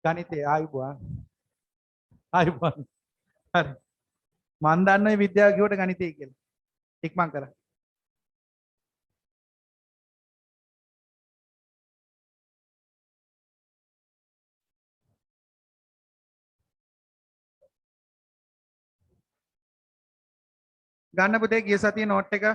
ගණිතේ ආයුබෝවන්. ආයුබෝවන්. හරි. මන් දන්නේ විද්‍යාව කිව්වට ගණිතය කියලා. ඉක්මන් කරා. ගන්න පුතේ ගිය සතියේ නෝට් එක.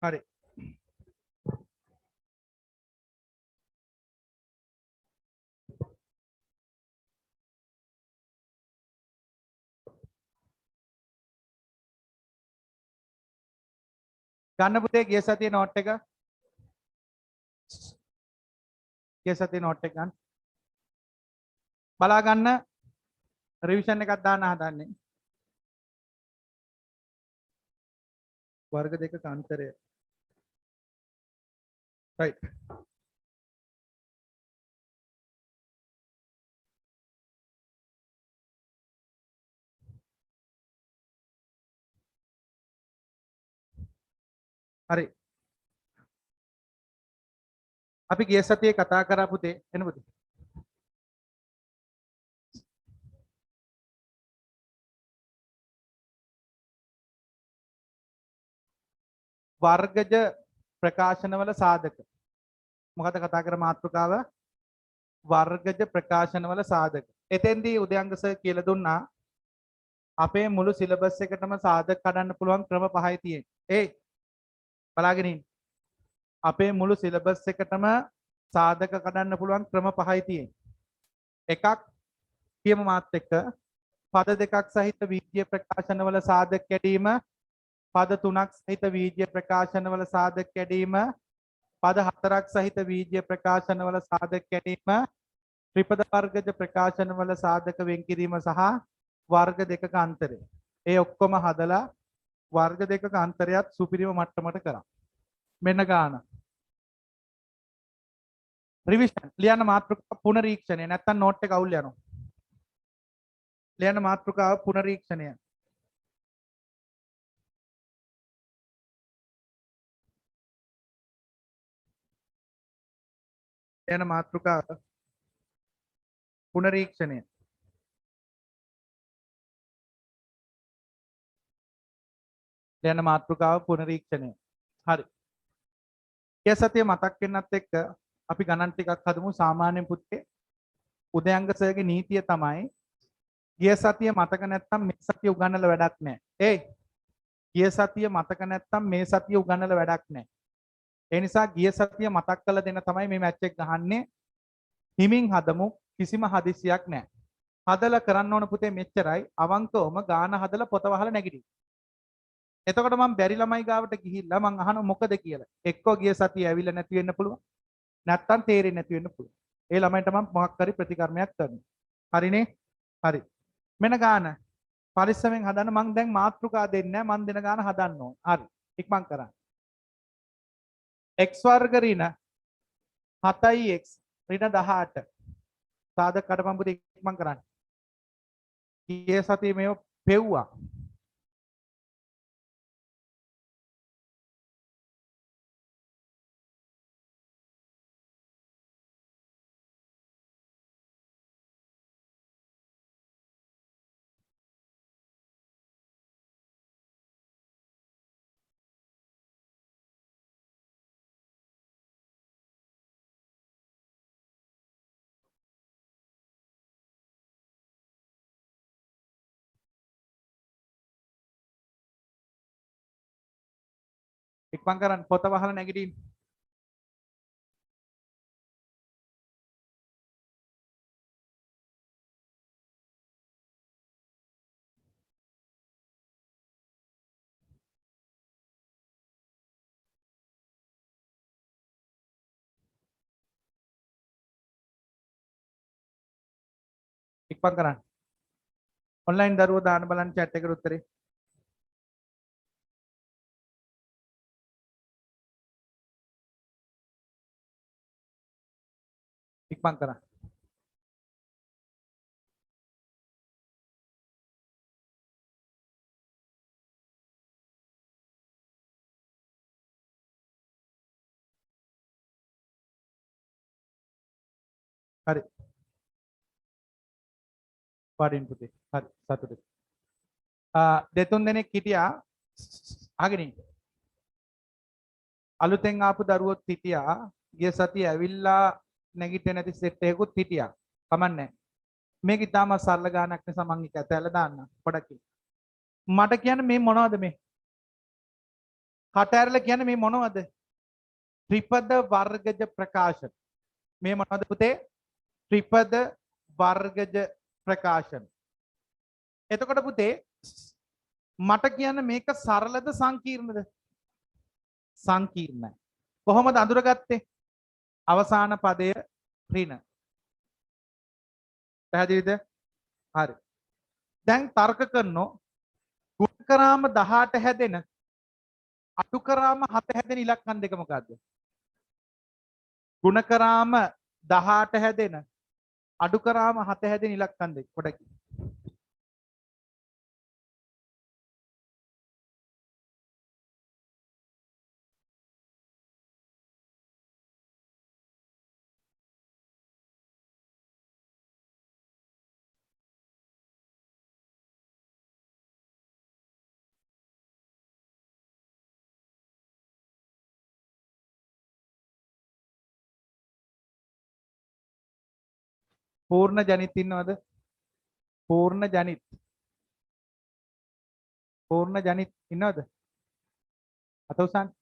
හරි. ගන්න පුතේ ගිය සතියේ නෝට් එක. ගිය සතියේ නෝට් එක ගන්න. බලා ගන්න රිවිෂන් එකක් දාන්න හදන්නේ. වර්ග දෙකක අන්තරය. right. හරි. අපි ගිය සතියේ කතා කරා පුතේ එන්න පුතේ. වර්ගජ ප්‍රකාශනවල සාධක. මොකද කතා කර මාතෘකාව වර්ගජ ප්‍රකාශනවල සාධක. එතෙන්දී උදයන්ග සර් කියලා දුන්නා අපේ මුළු සිලබස් එකටම සාධක කඩන්න පුළුවන් ක්‍රම පහයි තියෙන්නේ. ඒ බලාගෙන ඉන්න. අපේ මුළු සිලබස් එකටම සාධක කඩන්න පුළුවන් ක්‍රම පහයි තියෙන්නේ. එකක් කියමු මාත් එක්ක පද දෙකක් සහිත වීජ්‍ය ප්‍රකාශනවල සාධක කැඩීම, පද තුනක් සහිත වීජ්‍ය ප්‍රකාශනවල සාධක කැඩීම, පද හතරක් සහිත වීජ්‍ය ප්‍රකාශනවල සාධක කැඩීම, ත්‍රිපද වර්ගජ ප්‍රකාශනවල සාධක වෙන් කිරීම සහ වර්ග දෙකක අන්තරය. ඒ ඔක්කොම හදලා වර්ග දෙකක අන්තරයත් සුපිරිම මට්ටමට කරා. මෙන්න ගාන. රිවිෂන් ලියන්න මාතෘකාව පුනරීක්ෂණය නැත්තම් නෝට් එක අවුල් යනවා. ලියන්න මාතෘකාව පුනරීක්ෂණය. ලියන්න මාතෘකාව පුනරීක්ෂණය. ලියන්න මාතෘකාව පුනරීක්ෂණය. හරි. ගිය සතියේ මතක් වෙන්නත් එක්ක අපි ගණන් ටිකක් හදමු. සාමාන්‍යයෙන් පුතේ උදයන්ග සර්ගේ නීතිය තමයි ගිය සතිය මතක නැත්තම් මේ සතිය උගන්නලා වැඩක් නැහැ. ගිය සතිය මතක නැත්තම් මේ සතිය උගන්නලා වැඩක් නැහැ. ඒ නිසා ගිය සතිය මතක් කරලා දෙන්න තමයි මේ මැච් එක ගහන්නේ. හිමින් හදමු, කිසිම හදිසියක් නැහැ. හදලා කරන්න ඕන පුතේ මෙච්චරයි. අවංකවම ගාන හදලා පොත වහලා නැගිටින්න. එතකොට මම බැරි ළමයි ගාවට ගිහිල්ලා මං අහනවා මොකද කියලා. එක්කෝ ගිය සතිය ඇවිල්ලා නැති වෙන්න පුළුවන්. නැත්තම් තේරෙන්නේ නැති වෙන්න පුළුවන්. ඒ ළමයින්ට මම මොකක් හරි ප්‍රතිකර්මයක් කරනවා. හරිනේ? හරි. මෙන්න ගාන. පරිස්සමෙන් හදන්න. මං දැන් මාතෘකා දෙන්නේ නැහැ. මං දෙන ගාන හදන්න ඕන. හරි. ඉක්මන් කරන්න. x වර්ග ඍණ 7x ඍණ 18. සාධක කඩපම් පුතේ ඉක්මන් කරන්න. ගිය සතියේ මේව පෙව්වා. ඉක්මන් කරන්න. පොත වහලා නැගිටින්න. ඉක්මන් කරන්න. ඔන්ලයින් දරුවෝ දාන්න බලන්න chat එකට උත්තරේ. ඉක්මන් කරන්න. හරි. වඩින් පුතේ. හරි. සතුටුයි. දෙතුන් දෙනෙක් හිටියා. අහගෙන ඉන්න. අලුතෙන් ආපු දරුවොත් හිටියා. ගිය සතිය ඇවිල්ලා නැගිටින්නේ නැති සෙට් එකකුත් හිටියා. කමන්නේ. මේක ඉතාම සරල ගානක් නිසා මම ඒක ඇතැල්ල දාන්න. පොඩක්. මට කියන්නේ මේ මොනවද මේ? කට ඇරලා කියන්නේ මේ මොනවද? ත්‍රිපද වර්ගජ ප්‍රකාශන. මේ මොනවද පුතේ? ත්‍රිපද වර්ගජ ප්‍රකාශන. එතකොට පුතේ මට කියන්න මේක සරලද සංකීර්ණද? සංකීර්ණයි. කොහොමද අඳුරගත්තේ? අවසාන පදය ඍණ. පැහැදිලිද? හරි. දැන් තර්ක කරනෝ ගුණකරාම 18 හැදෙන අඩුකරාම 7 හැදෙන ඉලක්කම් දෙක මොකද්ද? ගුණකරාම 18 හැදෙන අඩුකරාම 7 හැදෙන ඉලක්කම් දෙක. පොඩක්. පූර්ණ ජනිත ඉන්නවද? පූර්ණ ජනිත. පූර්ණ ජනිත ඉන්නවද? අත උසන්.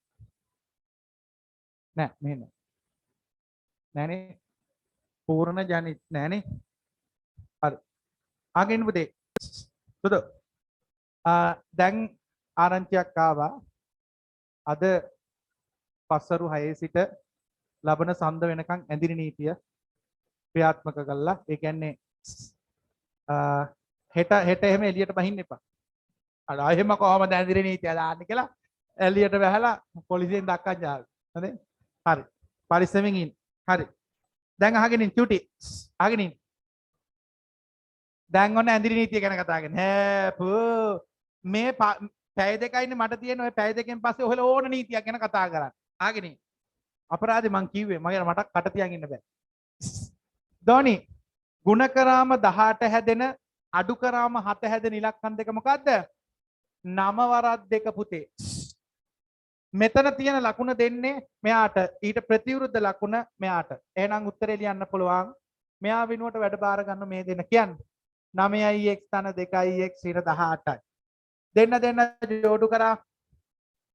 නෑ මෙහෙම. නෑනේ. පූර්ණ ජනිත නෑනේ. හරි. ආගෙන පුතේ. සුදු. දැන් ආරංචියක් ආවා. අද පස්වරු 6 සිට ලබන සඳ වෙනකන් ඇඳිරි නීතිය ක්‍රියාත්මක කළා. ඒ කියන්නේ හෙට එහෙම එළියට බහින්න එපා. අර එහෙම කොහමද ඇඳිරි නීතිය දාන්නේ කියලා එළියට බහලා පොලිසියෙන් දක්කන් යාවි. හරි? හරි. පරිස්සමෙන් ඉන්න. හරි. දැන් අහගෙන ඉන්න චුටි. අහගෙන ඉන්න. දැන් ඔන්න ඇඳිරි නීතිය ගැන කතා කරන්නේ. හෑ පෝ මේ පැය දෙකයිනේ මට තියෙන ඔය පැය දෙකෙන් පස්සේ ඔයලා ඕන නීතියක් ගැන කතා කරන්න. අහගෙන ඉන්න. අපරාධේ මං කිව්වේ මට කට තියන් ඉන්න බෑ. ධෝනි ගුණකරාම 18 හැදෙන අඩුකරාම 7 හැදෙන ඉලක්කම් දෙක මොකද්ද? 9 වරක් 2 පුතේ. මෙතන තියෙන ලකුණ දෙන්නේ මෙයාට ඊට ප්‍රතිවිරුද්ධ ලකුණ මෙයාට. එහෙනම් උත්තරේ ලියන්න පුළුවන්. මෙයා වෙනුවට වැඩ බාර ගන්න මේ දෙන්න කියන්නේ. 9යි x තන 2යි x ඊට 18යි. දෙන්න ජෝඩු කරා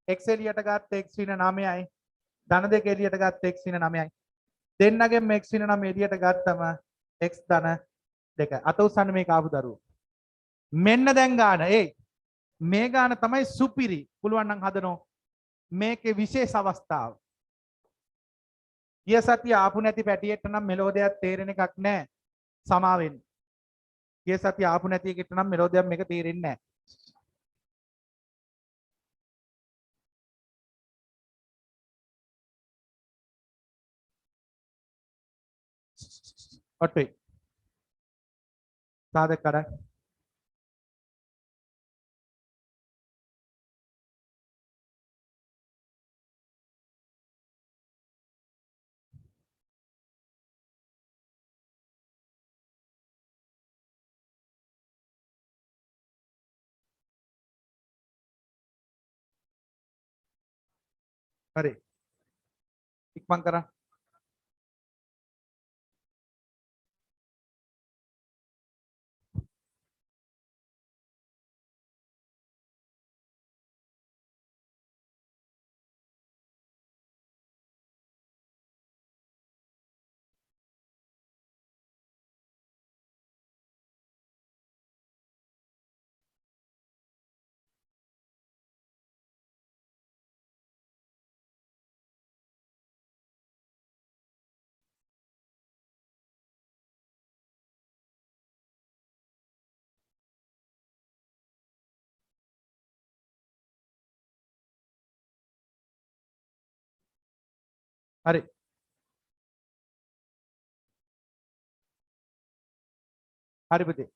x එළියට ගත්ත x වින 9යි. ධන 2 එළියට ගත්ත x වින 9යි. දෙන්නගෙන් x වින 9 එළියට ගත්තම x ධන 2. අත උස්සන්න මේක ආපු දරුවෝ. මෙන්න දැන් ගාන. මේ ගාන තමයි සුපිරි. පුළුවන් නම් හදනෝ. මේකේ විශේෂ අවස්ථාව. ගිය සතිය ආපු නැති පැටියෙට නම් මෙලෝ දෙයක් තේරෙන එකක් නැහැ. සමාවෙන්න. ගිය සතිය ආපු නැති එකට නම් මෙලෝ දෙයක් මේක තේරෙන්නේ නැහැ. ඔට්ටුයි. සාධක කඩන්න. හරි. ඉක්මන් කරන්න. හරි. හරි පුතේ.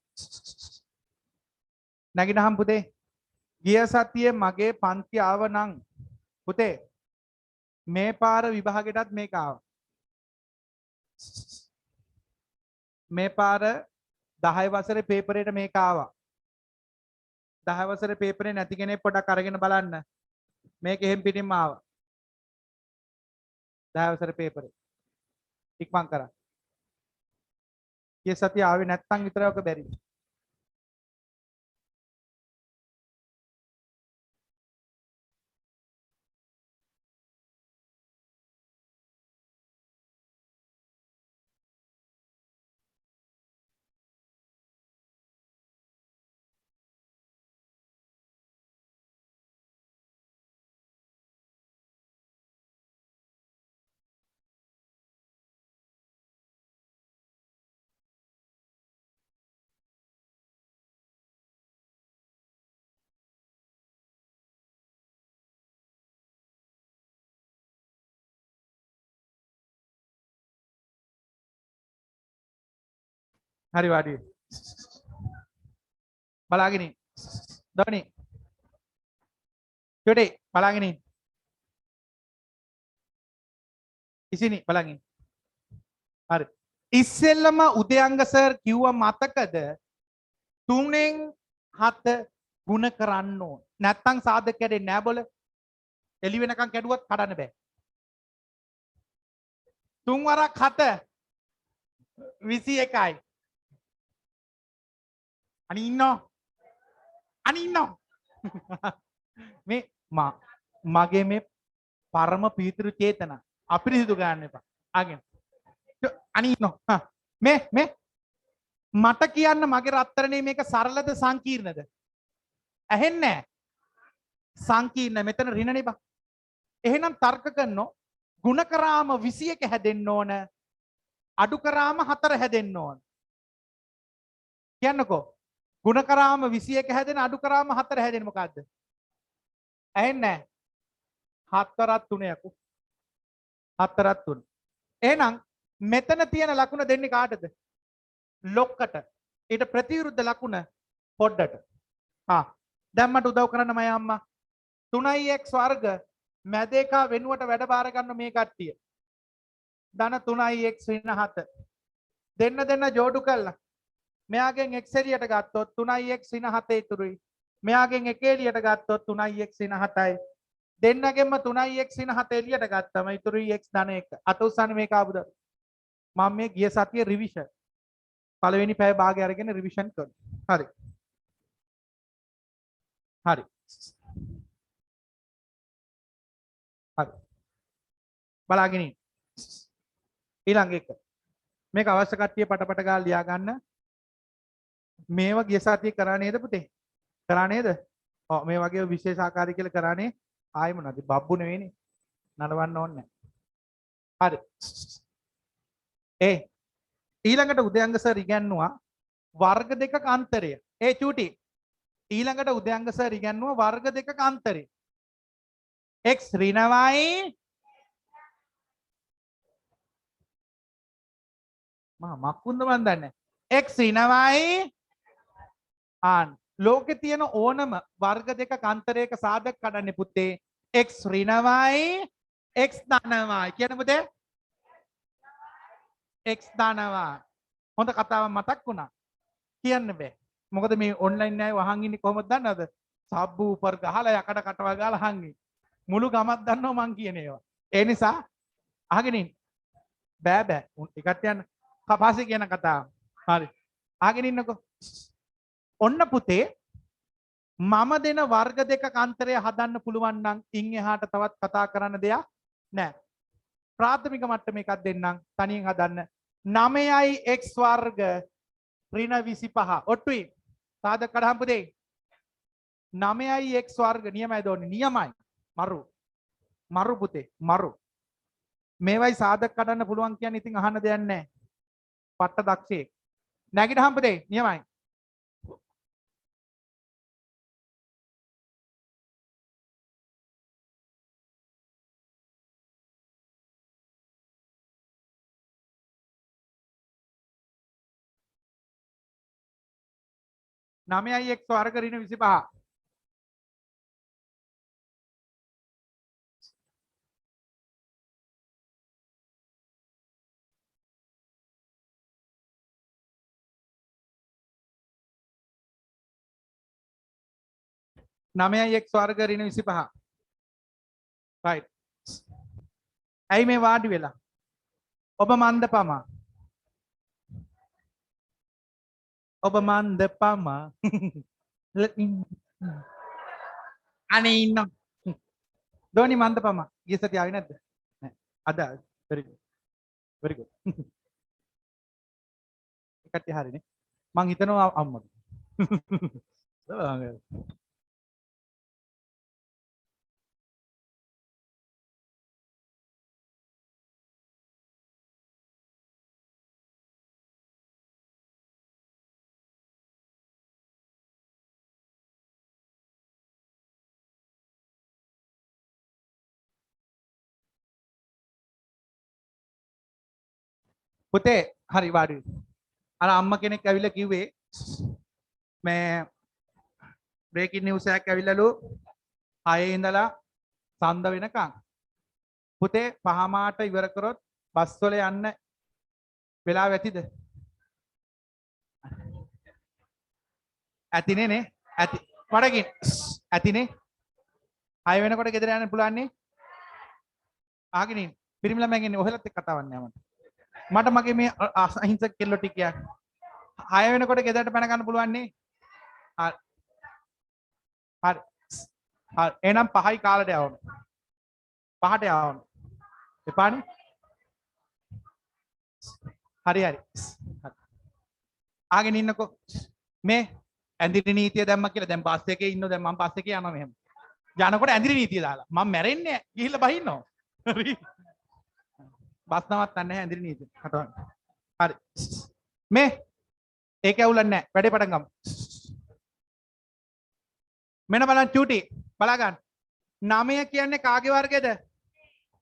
නැගිටහම් පුතේ. ගිය සතියේ මගේ පන්ති ආව නම් පුතේ මේ පාර විභාගෙටත් මේක ආවා. මේ පාර 10 වසරේ පේපරේට මේක ආවා. 10 වසරේ පේපරේ නැති කෙනෙක් පොඩක් අරගෙන බලන්න. මේක එහෙම් පිටින්ම ආවා. 10 වසරේ පේපරේ. ඉක්මන් කරා. ගිය සතිය ආවේ නැත්තම් විතරයි ඔක බැරි. හරි වාඩි වෙන්න. බලාගෙන ඉන්න. දවනි. චොටි බලාගෙන ඉන්න. ඉසිනි බලාගෙන ඉන්න. හරි. ඉස්සෙල්ලම උදයංග සර් කිව්වා මතකද 3න් 7 ගුණ කරන්න ඕන. නැත්තම් සාධක කැඩෙන්නේ නෑ බොල. එළි වෙනකන් කැඩුවත් කඩන්න බෑ. 3 වරක් 7 21යි. අනේ ඉන්නෝ. අනේ ඉන්නෝ. මේ මගේ මේ පරම පීතෘ චේතන අපිරිසිදු ගන්න එපා. ආගෙන. අනේ ඉන්නෝ. මේ මට කියන්න මගේ රත්තරනේ මේක සරලද සංකීර්ණද? ඇහෙන්නේ නැහැ. සංකීර්ණ මෙතන ඍණනේ බා. එහෙනම් තර්ක කරනෝ ಗುಣ කරාම 21 හැදෙන්න ඕන. අඩු කරාම 4 හැදෙන්න ඕන. කියන්නකෝ. ಗುಣ කරාම 21 හැදෙන අඩු කරාම 4 හැදෙන මොකද්ද? ඇහෙන්නේ නැහැ. 4ක් 3 යකෝ. 4ක් 3. එහෙනම් මෙතන තියෙන ලකුණ දෙන්නේ කාටද? ලොක්කට. ඊට ප්‍රතිවිරුද්ධ ලකුණ පොඩ්ඩට. දැන් මට උදව් කරන්න මම අම්මා. 3x වර්ග මැද එක වෙනුවට වැඩ බාර ගන්න මේ කට්ටිය. ධන 3x ඍණ 7. දෙන්න ජෝඩු කළා. මෙයාගෙන් x එළියට ගත්තොත් 3x ඍණ 7 ඉතුරුයි. මෙයාගෙන් 1 එළියට ගත්තොත් 3x ඍණ 7යි. දෙන්නගෙන්ම 3x ඍණ 7 එළියට ගත්තම ඉතුරුයි x ධන 1. අත උස්සන්නේ මේක ආපුද? මම මේ ගිය සතියේ රිවිෂන් පළවෙනි පැය භාගය අරගෙන රිවිෂන් කරනවා. හරි. හරි. හරි. බලාගෙන ඉන්න. ඊළඟ එක. මේක අවශ්‍ය කට්ටිය පටපට ගාලා ලියා ගන්න. මේව ගිය සතියේ කරා නේද පුතේ? කරා නේද? ඔව් මේ වගේ විශේෂ ආකාරي කියලා කරානේ. ආයෙ මොනවද? බබ්බු නෙවෙයිනේ. නඩවන්න ඕනේ නැහැ. හරි. ඊළඟට උදයංග සර් ඉගැන්නුවා වර්ග දෙකක අන්තරය. චූටි. ඊළඟට උදයංග සර් ඉගැන්නුවා වර්ග දෙකක අන්තරය. x ඍණවයි මක්කුන්ද මන් දන්නේ. x ඍණවයි ලෝකේ තියෙන ඕනම වර්ග දෙකක අන්තරයක සාධක කඩන්නේ පුතේ x ඍණවයි x ධනවයි කියන පුතේ x ධනවා. හොඳ කතාවක් මතක් වුණා. කියන්න බෑ. මොකද මේ ඔන්ලයින් න්යාය වහන් ඉන්නේ කොහොමද දන්නවද? සබ්බු උපර් ගහලා යකඩ කටවා ගාලා හංගි. මුළු ගමක් දන්නවා මං කියන ඒවා. ඒ නිසා අහගෙන ඉන්න. බෑ. එකට යන්න. කපාසි කියන කතාව. හරි. අහගෙන ඉන්නකෝ. ඔන්න පුතේ මම දෙන වර්ග දෙකක අන්තරය හදන්න පුළුවන් නම් ඉන් එහාට තවත් කතා කරන්න දෙයක් නැහැ. ප්‍රාථමික මට්ටමේ එකක් දෙන්නම් තනියෙන් හදන්න. 9යි x වර්ග ඍණ 25. ඔට්ටුයි. සාධක කඩහම් පුතේ. 9යි x වර්ග නියමයි දෝන්නේ. නියමයි. මරු පුතේ. මරු. මේවයි සාධක කඩන්න පුළුවන් කියන්නේ ඉතින් අහන්න දෙයක් නැහැ. පට්ට දක්ෂයෙක්. නැගිටහම් පුතේ. නියමයි. 9x වර්ග ඍණ 25. නමයයි එක්ස් වර්ග ඍණ 25. right. ඇයි මේ වාඩි වෙලා? ඔබ මන්දපමා. ඔබ මන්දපමා. අනේ ඉන්න. ධෝනි මන්දපමා. ගිය සතිය ආවේ නැද්ද? නෑ. අද very good. very good. එකට හරිනේ. මං හිතනවා අම්මගේ. පුතේ හරි වාඩි වෙන්න. අර අම්මා කෙනෙක් ඇවිල්ලා කිව්වේ මේ බ්‍රේකින් නිවුස් එකක් ඇවිල්ලාලු 6 ඉඳලා සඳ වෙනකන්. පුතේ පහමාට ඉවර කරොත් බස් වල යන්න වෙලාව ඇතිද? ඇතිනේ නේ? ඇති. වඩකින් ඇතිනේ. 6 වෙනකොට ගෙදර යන්න පුළුවන් නේ? ආගෙන ඉන්න. පිරිමි ළමයන් ඉන්නේ ඔහෙලත් එක්ක කතාවක් නෑ මට. මට මගේ මේ අහිංසක කෙල්ලෝ ටික කියක්. 6 වෙනකොට ගෙදරට පැන ගන්න පුළුවන් නේ? හරි. හරි. හරි. එහෙනම් 5යි කාලට යවන්න. 5ට යවන්න. එපානේ? හරි හරි. හරි. ආගෙන ඉන්නකෝ. මේ ඇඳිරි නීතිය දැම්ම කියලා දැන් බස් එකේ ඉන්නෝ දැන් මම බස් එකේ යනවා මෙහෙම. යනකොට ඇඳිරි නීතිය දාලා. මම මැරෙන්නේ නැහැ. ගිහිල්ලා බහින්නවා. හරි. බස් නවත්තන්නේ නැහැ ඇඳිරි නීතිය. කටවන්න. හරි. මේ ඒක ඇවුලන්නේ නැහැ. වැඩේ පටන් ගමු. මෙන්න බලන්න චූටි. බලා ගන්න. 9 කියන්නේ කාගේ වර්ගයද?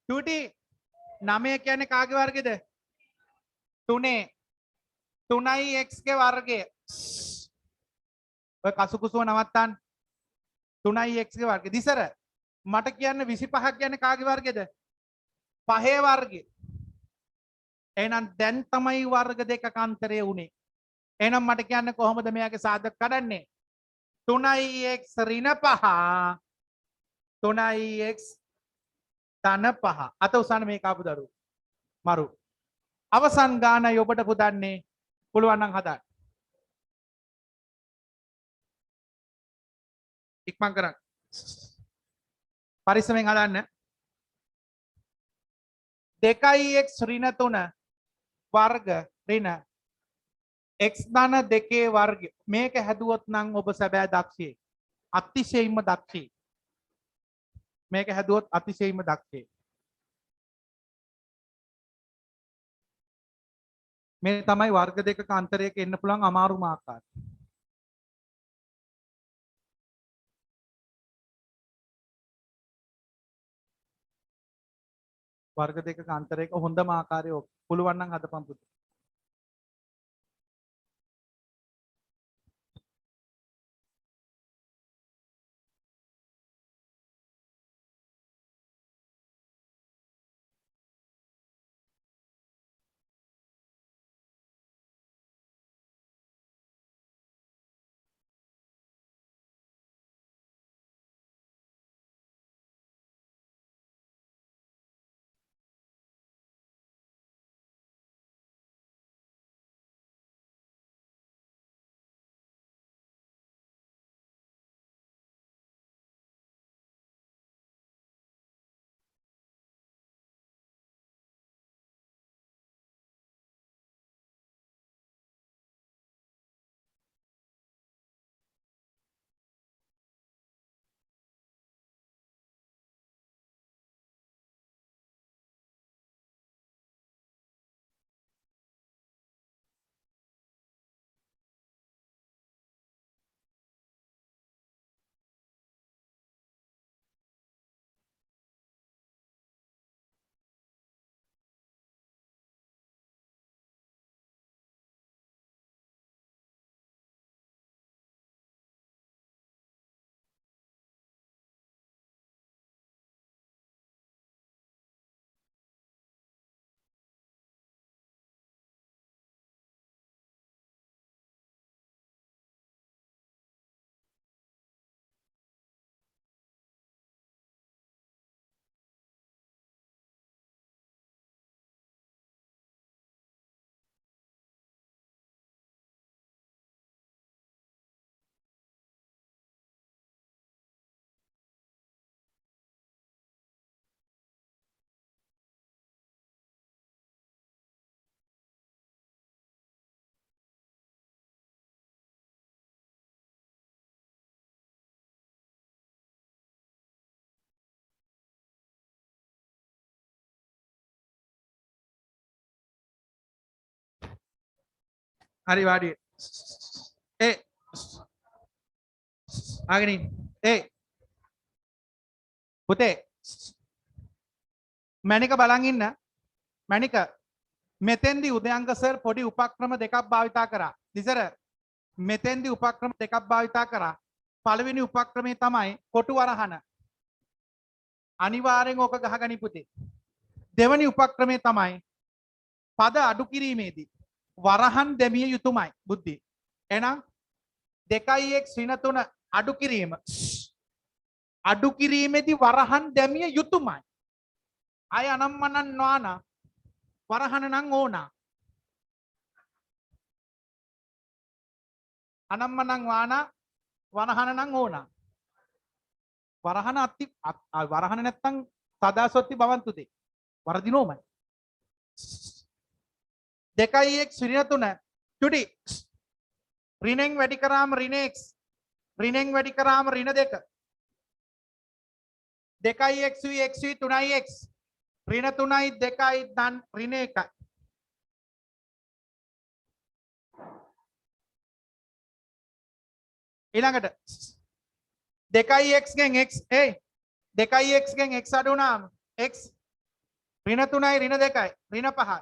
චූටි 9 කියන්නේ කාගේ වර්ගයද? 3. 3යි x ගේ වර්ගය. ඔය කසුකුසුව නවත්තන්න. 3යි x ගේ වර්ගය. දිසර මට කියන්න 25ක් කියන්නේ කාගේ වර්ගයද? 5 වර්ගය. එහෙනම් දැන් තමයි වර්ග දෙකක අන්තරය උනේ. එහෙනම් මට කියන්න කොහොමද මෙයාගේ සාධක කඩන්නේ? 3x ඍණ 5 3x ධන 5 අත උසන්න මේ කාපු දරුවෝ මරු අවසන් ගානයි ඔබට පුදන්නේ පුළුවන් නම් හදන්න ඉක්මන් කරන්න පරිස්සමෙන් හදන්න 2x ඍණ 3 වර්ග ඍණ x ධන 2 වර්ග මේක හැදුවොත් නම් ඔබ සැබෑ දක්ෂයෙක් අතිශයින්ම දක්ෂයෙක් මේක හැදුවොත් අතිශයින්ම දක්ෂයෙක් මේ තමයි වර්ග දෙකක අන්තරයක එන්න පුළුවන් අමාරුම ආකාරය වර්ග දෙකක අන්තරයක හොඳම ආකාරය පුළුවන් නම් හදපන් පුතේ හරි වාඩි වෙන්න. ඒ ආගෙන ඉන්න. ඒ පුතේ මැනික බලන් ඉන්න. මැනික මෙතෙන්දි උදයංග සර් පොඩි උපක්‍රම දෙකක් භාවිතා කරා. දිසර මෙතෙන්දි උපක්‍රම දෙකක් භාවිතා කරා. පළවෙනි උපක්‍රමය තමයි කොටු වරහන. අනිවාර්යෙන් ඕක ගහගනි පුතේ. දෙවැනි උපක්‍රමය තමයි පද අඩු කිරීමේදී වරහන් දැමිය යුතුමයි බුද්ධි. එහෙනම් 2x ඍණ 3 අඩු කිරීම. අඩු කිරීමේදී වරහන් දැමිය යුතුමයි. අය අනම්මනන් නොආනා වරහන නම් ඕනා. අනම්මනන් වානා වරහන නම් ඕනා. වරහන අත්ති වරහන නැත්තම් සදාසොත්ති භවන්තුතේ. වරදිනෝමයි. 2x ඍණ 3 චුටි ඍණෙන් වැඩි කරාම ඍණ x ඍණෙන් වැඩි කරාම ඍණ 2 2x x 3x ඍණ 3යි 2යි ධන් ඍණ 1යි ඊළඟට 2x ගෙන් x 2x ගෙන් x අඩු වුණාම x ඍණ 3යි ඍණ 2යි ඍණ 5යි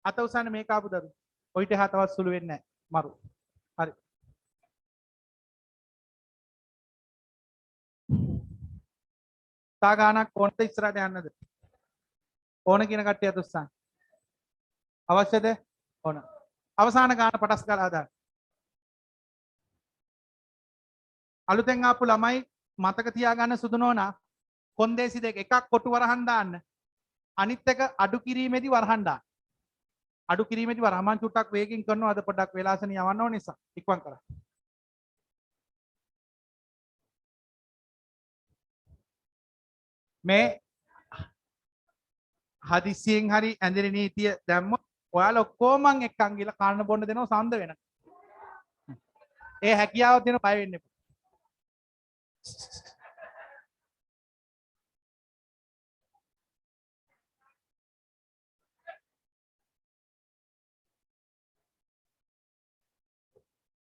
අත උසන්න මේක ආපු දරු ඔයිට හතවත් සුළු වෙන්නේ නැහැ මරු හරි තා ගානක් ඕනද ඉස්සරහට යන්නද ඕන කියන කට්ටිය අත උස්සන්න අවශ්‍යද ඕන අවසාන ගාන පටස් කරලා දාන්න අලුතෙන් ආපු ළමයි මතක තියාගන්න සුදු නෝනා කොන්දේසි දෙක එකක් කොටු වරහන් දාන්න අනිත් එක අඩු කිරීමේදී වරහන් දාන්න අඩු කිරීමේදී වරහන් මං චුට්ටක් වේගෙන් කරනවා අද පොඩ්ඩක් වෙලාසනිය යවන්න ඕන නිසා ඉක්මන් කරා මේ හදිසියෙන් හරි ඇඳිරි නීතිය දැම්මොත් ඔයාලා ඔක්කොම මං එක්කන් ගිහලා කන්න බොන්න දෙනවා සඳ වෙන ඒ හැකියාව දෙන බය වෙන්න එපා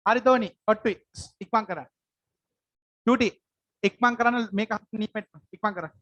හරි තෝනි ඔට්ටුයි ඉක්මන් කරා චූටි ඉක්මන් කරන්න මේක නීපෙත් ඉක්මන් කරා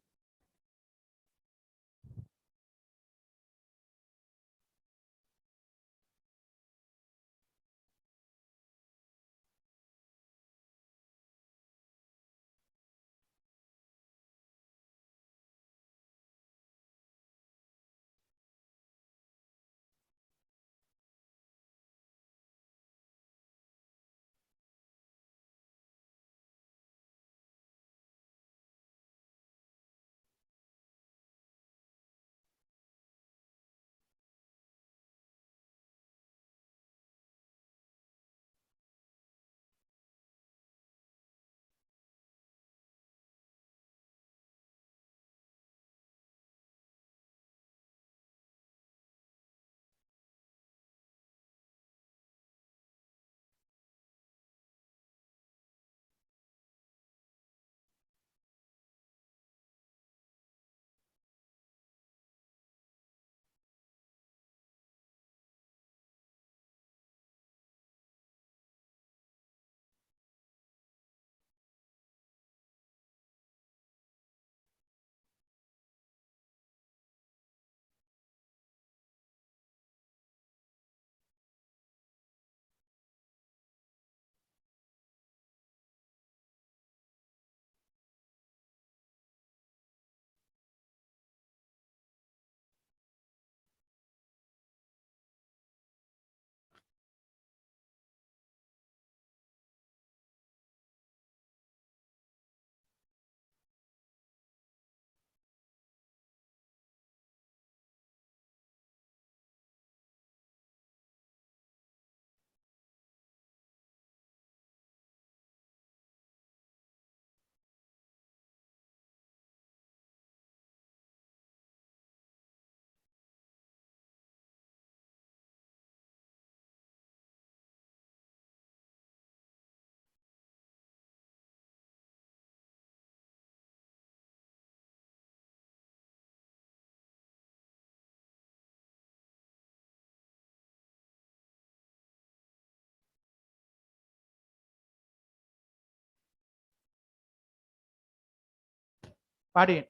පාඩි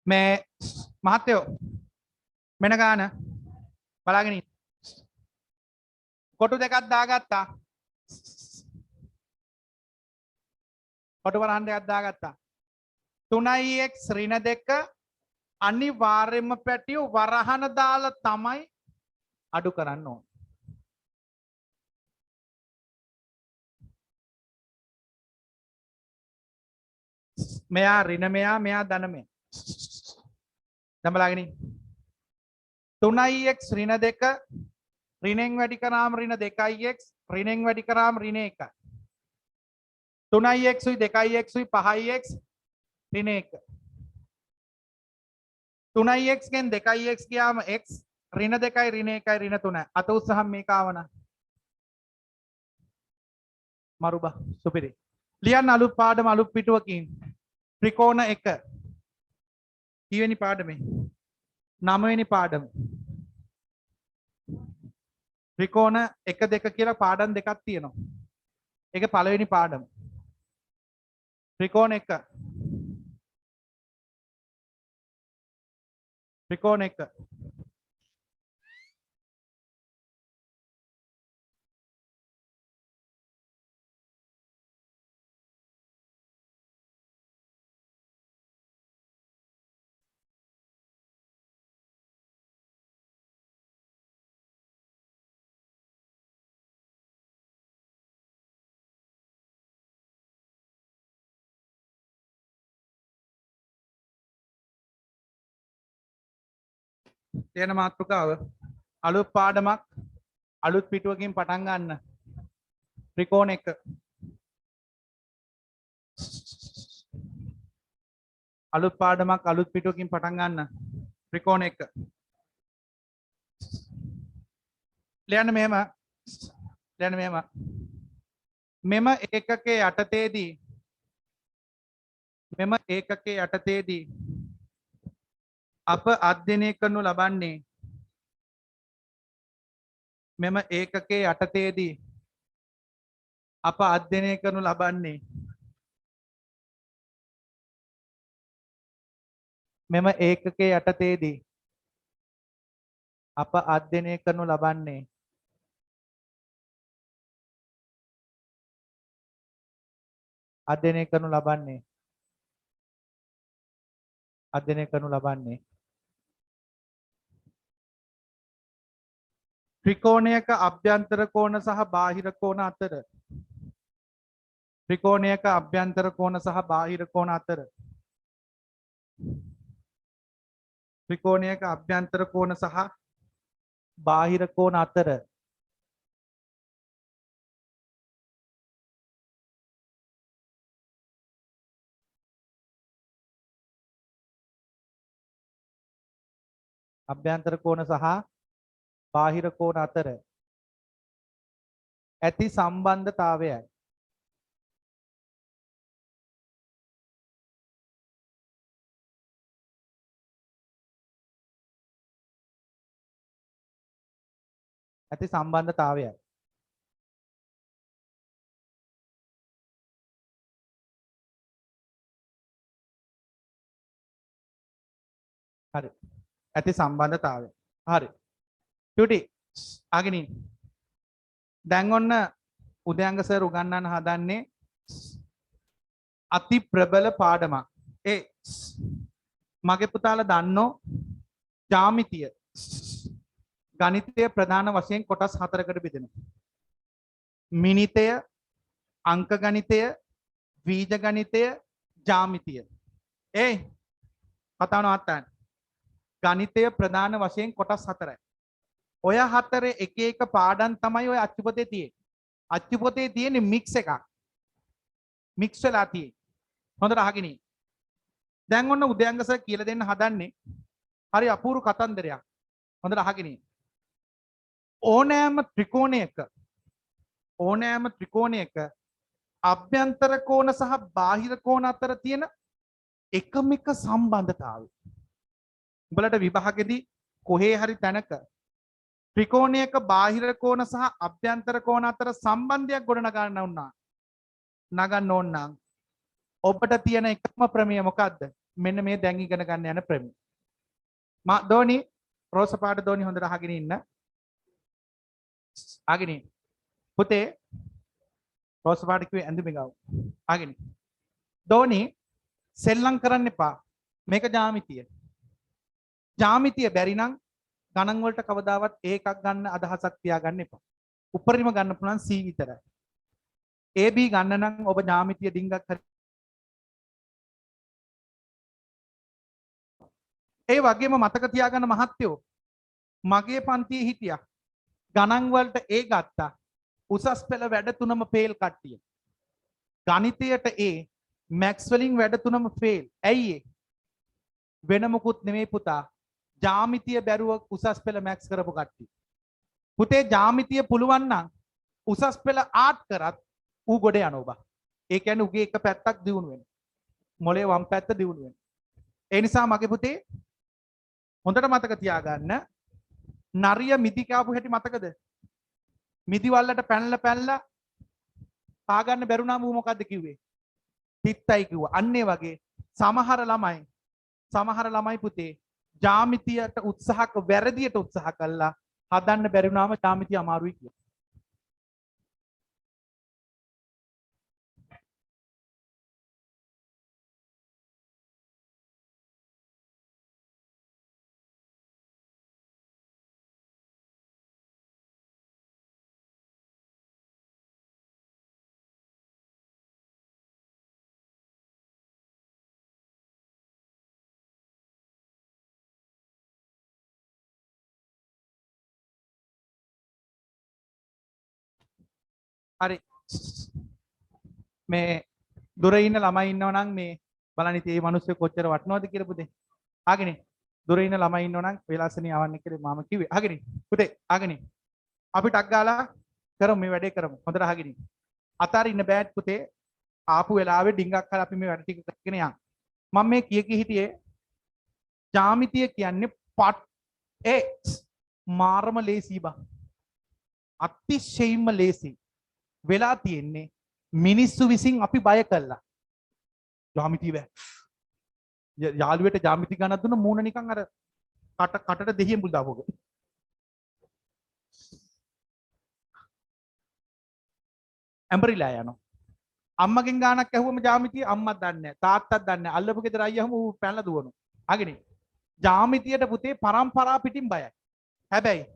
මේ මහත්තයෝ මෙන්න ගාන බලාගෙන ඉන්න. කොටු දෙකක් දාගත්තා. කොටු වරහන් දෙකක් දාගත්තා. 3x ඍණ 2 අනිවාර්යයෙන්ම පැටියෝ වරහන දාලා තමයි අඩු කරන්න ඕන. මෙයා ඍණ මෙයා ධන මෙයා. දැන් බලාගෙන ඉන්න. 3x ඍණ 2 ඍණෙන් වැඩි කරාම ඍණ 2x ඍණෙන් වැඩි කරාම ඍණ 1යි. 3x උයි 2x උයි 5x ඍණ 1. 3x ගෙන් 2x ගියාම x ඍණ 2යි ඍණ 1යි ඍණ 3යි. අත උස්සහම මේක ආවන. මරුබා සුපිරි. ලියන්න අලුත් පාඩම අලුත් පිටුවකින්. ත්‍රිකෝණ 1. කීවෙනි පාඩමේ? 9 වෙනි පාඩම. ත්‍රිකෝණ 1 2 කියලා පාඩම් දෙකක් තියෙනවා. ඒක පළවෙනි පාඩම. ත්‍රිකෝණ 1. ත්‍රිකෝණ 1. තියෙන මාතෘකාව අලුත් පාඩමක් අලුත් පිටුවකින් පටන් ගන්න. ත්‍රිකෝණ 1. අලුත් පාඩමක් අලුත් පිටුවකින් පටන් ගන්න. ත්‍රිකෝණ 1. ලියන්න මෙහෙම. ලියන්න මෙහෙම. මෙම ඒකකයේ යටතේදී අප අධ්‍යයනය කරනු ලබන්නේ මෙම ඒකකයේ යටතේදී අප අධ්‍යයනය කරනු ලබන්නේ මෙම ඒකකයේ යටතේදී අප අධ්‍යයනය කරනු ලබන්නේ අධ්‍යයනය කරනු ලබන්නේ ත්‍රිකෝණයක අභ්‍යන්තර කෝණ සහ බාහිර කෝණ අතර ත්‍රිකෝණයක අභ්‍යන්තර කෝණ සහ බාහිර කෝණ අතර ත්‍රිකෝණයක අභ්‍යන්තර කෝණ සහ බාහිර කෝණ අතර අභ්‍යන්තර කෝණ සහ බාහිර කෝණ අතර ඇති සම්බන්ධතාවයයි හරි ඇති සම්බන්ධතාවය හරි ටුටි අගෙන දැන් ඔන්න උදයංග සර් උගන්වන්න හදන්නේ අති ප්‍රබල පාඩමක් ඒ මගේ පුතාලා දන්නෝ ජ්‍යාමිතිය ගණිතය ප්‍රධාන වශයෙන් කොටස් 4කට බෙදෙනවා මිනිතය අංක ගණිතය බීජ ගණිතය ජ්‍යාමිතිය ඒ කතාව නවත්තන්න ගණිතය ප්‍රධාන වශයෙන් කොටස් 4යි ඔය හතරේ එක එක පාඩම් තමයි ඔය අච්චුපතේ තියෙන්නේ. අච්චුපතේ තියෙන්නේ මික්ස් එකක්. මික්ස් වෙලා තියෙන්නේ. හොඳට අහගෙන ඉන්න. දැන් ඔන්න උදයංග සර් කියලා දෙන්න හදන්නේ හරි අපූර්ව කතන්දරයක්. හොඳට අහගෙන ඉන්න. ඕනෑම ත්‍රිකෝණයක අභ්‍යන්තර කෝණ සහ බාහිර කෝණ අතර තියෙන එකම එක සම්බන්ධතාවය. උඹලට විභාගෙදී කොහේ හරි තැනක ත්‍රිකෝණයක බාහිර කෝණ සහ අභ්‍යන්තර කෝණ අතර සම්බන්ධයක් ගොඩනගන්න ඕන නම් ඔබට තියෙන එකම ප්‍රමේය මොකද්ද? මෙන්න මේ දැන් ඉගෙන ගන්න යන ප්‍රමේය. දෝනි රෝස පාට දෝනි හොඳට අහගෙන ඉන්න. අහගෙන ඉන්න. පුතේ රෝස පාට කිව්වේ ඇඳුමේ ගාව. අහගෙන ඉන්න. දෝනි සෙල්ලම් කරන්න එපා. මේක ජ්‍යාමිතිය. ජ්‍යාමිතිය බැරි නම් ගණන් වලට කවදාවත් ඒකක් ගන්න අදහසක් තියාගන්න එපා. උපරිම ගන්න පුළුවන් C විතරයි. AB ගන්න නම් ඔබ ජ්‍යාමිතිය ඩිංගක් හරි. ඒ වගේම මතක තියාගන්න මහත්තයෝ මගේ පන්තියේ හිටියා. ගණන් වලට A ගත්තා. උසස් පෙළ වැඩ තුනම ෆේල් කට්ටිය. ගණිතයට A මැක්ස් වලින් වැඩ තුනම ෆේල්. ඇයි ඒ? වෙන මොකුත් නෙමෙයි පුතා. ජ්‍යාමිතිය බැරුව උසස් පෙළ මැක්ස් කරපු කට්ටිය. පුතේ ජ්‍යාමිතිය පුළුවන් නම් උසස් පෙළ ආර්ට් කරත් ඌ ගොඩ යනවා බා. ඒ කියන්නේ උගේ එක පැත්තක් දියුණු වෙනවා. මොලේ වම් පැත්ත දියුණු වෙනවා. ඒ නිසා මගේ පුතේ හොඳට මතක තියාගන්න නරිය මිදි කාපු හැටි මතකද? මිදි වල්ලට පැනලා පා ගන්න බැරුණාම ඌ මොකද්ද කිව්වේ? තිත්තයි කිව්වා. අන්න ඒ වගේ සමහර ළමයි පුතේ ජ්‍යාමිතියට වැරදියට උත්සාහ කළා හදන්න බැරි වුණාම ජ්‍යාමිතිය අමාරුයි කියලා. හරි මේ දුර ඉන්න ළමයි ඉන්නව නම් මේ බලන්න ඉතින් මේ මිනිස්සු කොච්චර වටනවද කියලා පුතේ. ආගෙන දුර ඉන්න ළමයි ඉන්නව නම් වෙලාසනේ ආවන්න කියලා මම කිව්වේ. ආගෙන පුතේ ආගෙන අපි ටක් ගාලා කරමු මේ වැඩේ කරමු. හොඳට ආගෙන අතාරින්න බෑ පුතේ. ආපු වෙලාවේ ඩිංගක් කරලා අපි මේ වැඩ ටික කරගෙන යන්න. මම මේ කී හිටියේ ජ්‍යාමිතිය කියන්නේ මාරම ලේසි බා. අතිශයින්ම ලේසි. වෙලා තියෙන්නේ මිනිස්සු විසින් අපි බය කළා. ජ්‍යාමිතිය බෑ. යාළුවෙට ජ්‍යාමිති ගණන් දුන්න මූණ නිකන් අර කටට දෙහියෙන් බුල් දාපුවක. ඇම්බරිලා යනවා. අම්මගෙන් ගානක් ඇහුවම ජ්‍යාමිතිය අම්මත් දන්නේ නැහැ. තාත්තත් දන්නේ නැහැ. අල්ලපු ගෙදර අයියහම ඌ පැනලා දුවනවා. අගනේ. ජ්‍යාමිතියට පුතේ පරම්පරා පිටින් බයයි. හැබැයි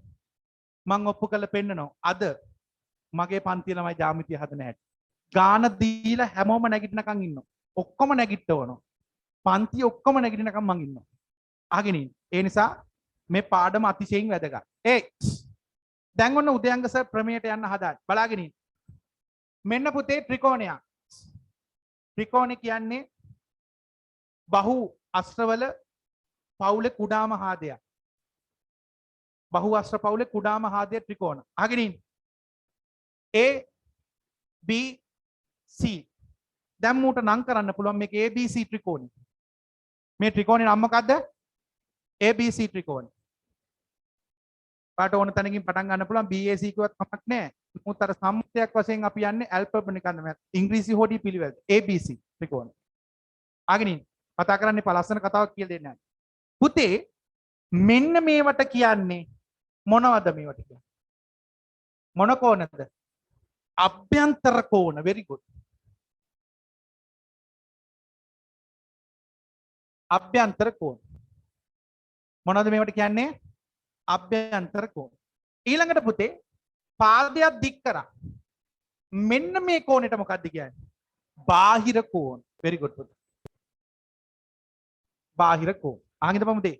මං ඔප්පු කරලා පෙන්නනවා. අද මගේ පන්ති ළමයි ජ්‍යාමිතිය හදන හැටි. ගාන දීලා හැමෝම නැගිටිනකන් ඉන්නවා. ඔක්කොම නැගිටවනවා. පන්ති ඔක්කොම නැගිටිනකන් මං ඉන්නවා. අහගෙන ඉන්න. ඒ නිසා මේ පාඩම අතිශයින් වැදගත්. දැන් ඔන්න උදයංග සර් ප්‍රමේයට යන්න හදාන්න. බලාගෙන ඉන්න. මෙන්න පුතේ ත්‍රිකෝණයක්. ත්‍රිකෝණය කියන්නේ බහු අස්ත්‍රවල පවුලේ කුඩාම හාදයක්. බහු අස්ත්‍ර පවුලේ කුඩාම හාදය ත්‍රිකෝණ. අහගෙන ඉන්න. A B C දැන් මූට නම් කරන්න පුළුවන් මේක ABC ත්‍රිකෝණය. මේ ත්‍රිකෝණේ නම මොකද්ද? ABC ත්‍රිකෝණය. පාට ඕන තැනකින් පටන් ගන්න පුළුවන් BAC කිව්වත් කමක් නැහැ. මුත් අර සම්මුතියක් වශයෙන් අපි යන්නේ ඇල්ෆබෙටික් නිකන් ඉංග්‍රීසි හොඩි පිළිවෙල ABC ත්‍රිකෝණය. ආගෙන ඉන්න. කතා කරන්නේ පලස්සන කතාවක් කියලා දෙන්න. පුතේ මෙන්න මේවට කියන්නේ මොනවද මේවට කියන්නේ? මොන කෝණද? අභ්‍යන්තර කෝණ. very good. අභ්‍යන්තර කෝණ. මොනවද මේවට කියන්නේ? අභ්‍යන්තර කෝණ. ඊළඟට පුතේ පාදයක් දික් කරා. මෙන්න මේ කෝණයට මොකක්ද කියන්නේ? බාහිර කෝණ. very good පුතේ. බාහිර කෝණ. අහගෙන ඉඳපමු පුතේ.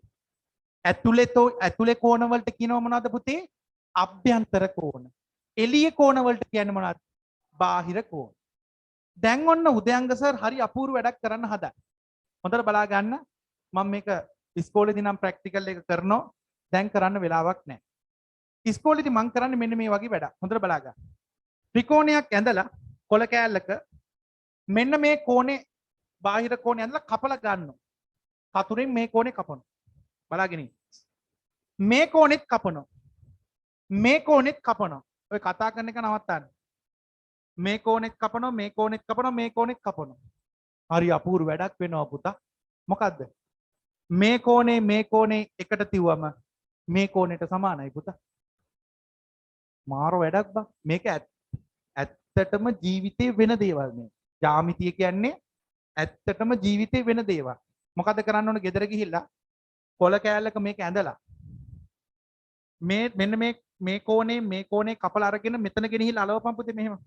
ඇතුලේ කෝණ වලට කියනවා මොනවද පුතේ? අභ්‍යන්තර කෝණ. එළියේ කෝණ වලට කියන්නේ මොනවද? බාහිර කෝණ. දැන් ඔන්න උදයංග සර් හරි අපූර්ව වැඩක් කරන්න හදා. හොඳට බලා ගන්න. මම මේක ඉස්කෝලේදී නම් ප්‍රැක්ටිකල් එක කරනවා. දැන් කරන්න වෙලාවක් නැහැ. ඉස්කෝලේදී මම කරන්නේ මෙන්න මේ වගේ වැඩක්. හොඳට බලා ගන්න. ත්‍රිකෝණයක් ඇඳලා කොළ කෑල්ලක මෙන්න මේ කෝණේ බාහිර කෝණේ ඇඳලා කපලා ගන්නවා. කතුරෙන් මේ කෝණේ කපනවා. බලාගෙන ඉන්න. මේ කෝණෙත් කපනවා. මේ කෝණෙත් කපනවා. ඔය කතා කරන එක නවත්තන්න. මේ කෝණෙත් කපනවා, මේ කෝණෙත් කපනවා, මේ කෝණෙත් කපනවා. හරි අපූර්ව වැඩක් වෙනවා පුතා. මොකද්ද? මේ කෝණේ එකට තියුවම මේ කෝණයට සමානයි පුතා. මාර වැඩක් බං. මේක ඇත්තටම ජීවිතේ වෙන දේවල් මේ. ජ්‍යාමිතිය කියන්නේ ඇත්තටම ජීවිතේ වෙන දේවල්. මොකද කරන්න ඕන? ගෙදර ගිහිල්ලා කොළ කෑල්ලක මේක ඇඳලා මෙන්න මේ කෝණේ කපලා අරගෙන මෙතන ගෙනහිල්ලා අලවපන් පුතේ මෙහෙම.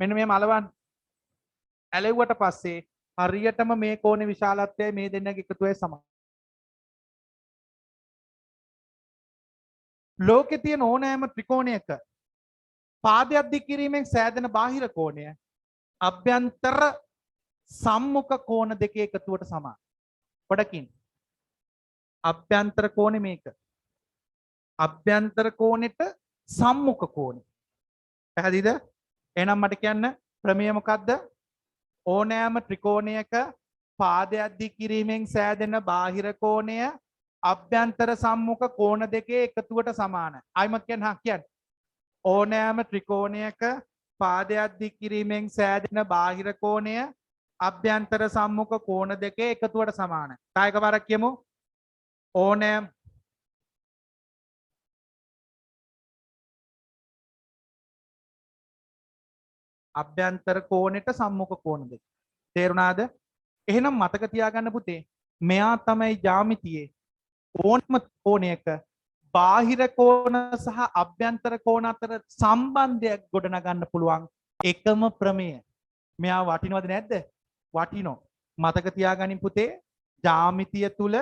මෙන්න මෙහෙම අලවන්න. ඇලෙව්වට පස්සේ හරියටම මේ කෝණේ විශාලත්වයයි මේ දෙන්නගේ එකතුවයි සමානයි. ලෝකේ තියෙන ඕනෑම ත්‍රිකෝණයක පාදයක් දික් කිරීමෙන් සෑදෙන බාහිර කෝණය අභ්‍යන්තර සම්මුඛ කෝණ දෙකේ එකතුවට සමානයි. පොඩකින් අභ්‍යන්තර කෝණය මේක. අභ්‍යන්තර කෝණෙට සම්මුඛ කෝණය. පැහැදිලිද? එහෙනම් මට කියන්න ප්‍රමේය මොකද්ද? ඕනෑම ත්‍රිකෝණයක පාදයක් දික් කිරීමෙන් සෑදෙන බාහිර කෝණය අභ්‍යන්තර සම්මුඛ කෝණ දෙකේ එකතුවට සමානයි. ආයිමත් කියන්න. ඕනෑම ත්‍රිකෝණයක පාදයක් දික් කිරීමෙන් සෑදෙන බාහිර කෝණය අභ්‍යන්තර සම්මුඛ කෝණ දෙකේ එකතුවට සමානයි. තා එකවරක් කියමු. ඕනෑම අභ්‍යන්තර කෝණයට සම්මුඛ කෝණ දෙක. තේරුණාද? එහෙනම් මතක තියාගන්න පුතේ, මෙයා තමයි ජ්‍යාමිතියේ ඕනම කෝණයක බාහිර කෝණ සහ අභ්‍යන්තර කෝණ අතර සම්බන්ධයක් ගොඩනගන්න පුළුවන් එකම ප්‍රමේය. මෙයා වටිනවද නැද්ද? වටිනෝ. මතක තියාගනින් පුතේ, ජ්‍යාමිතිය තුල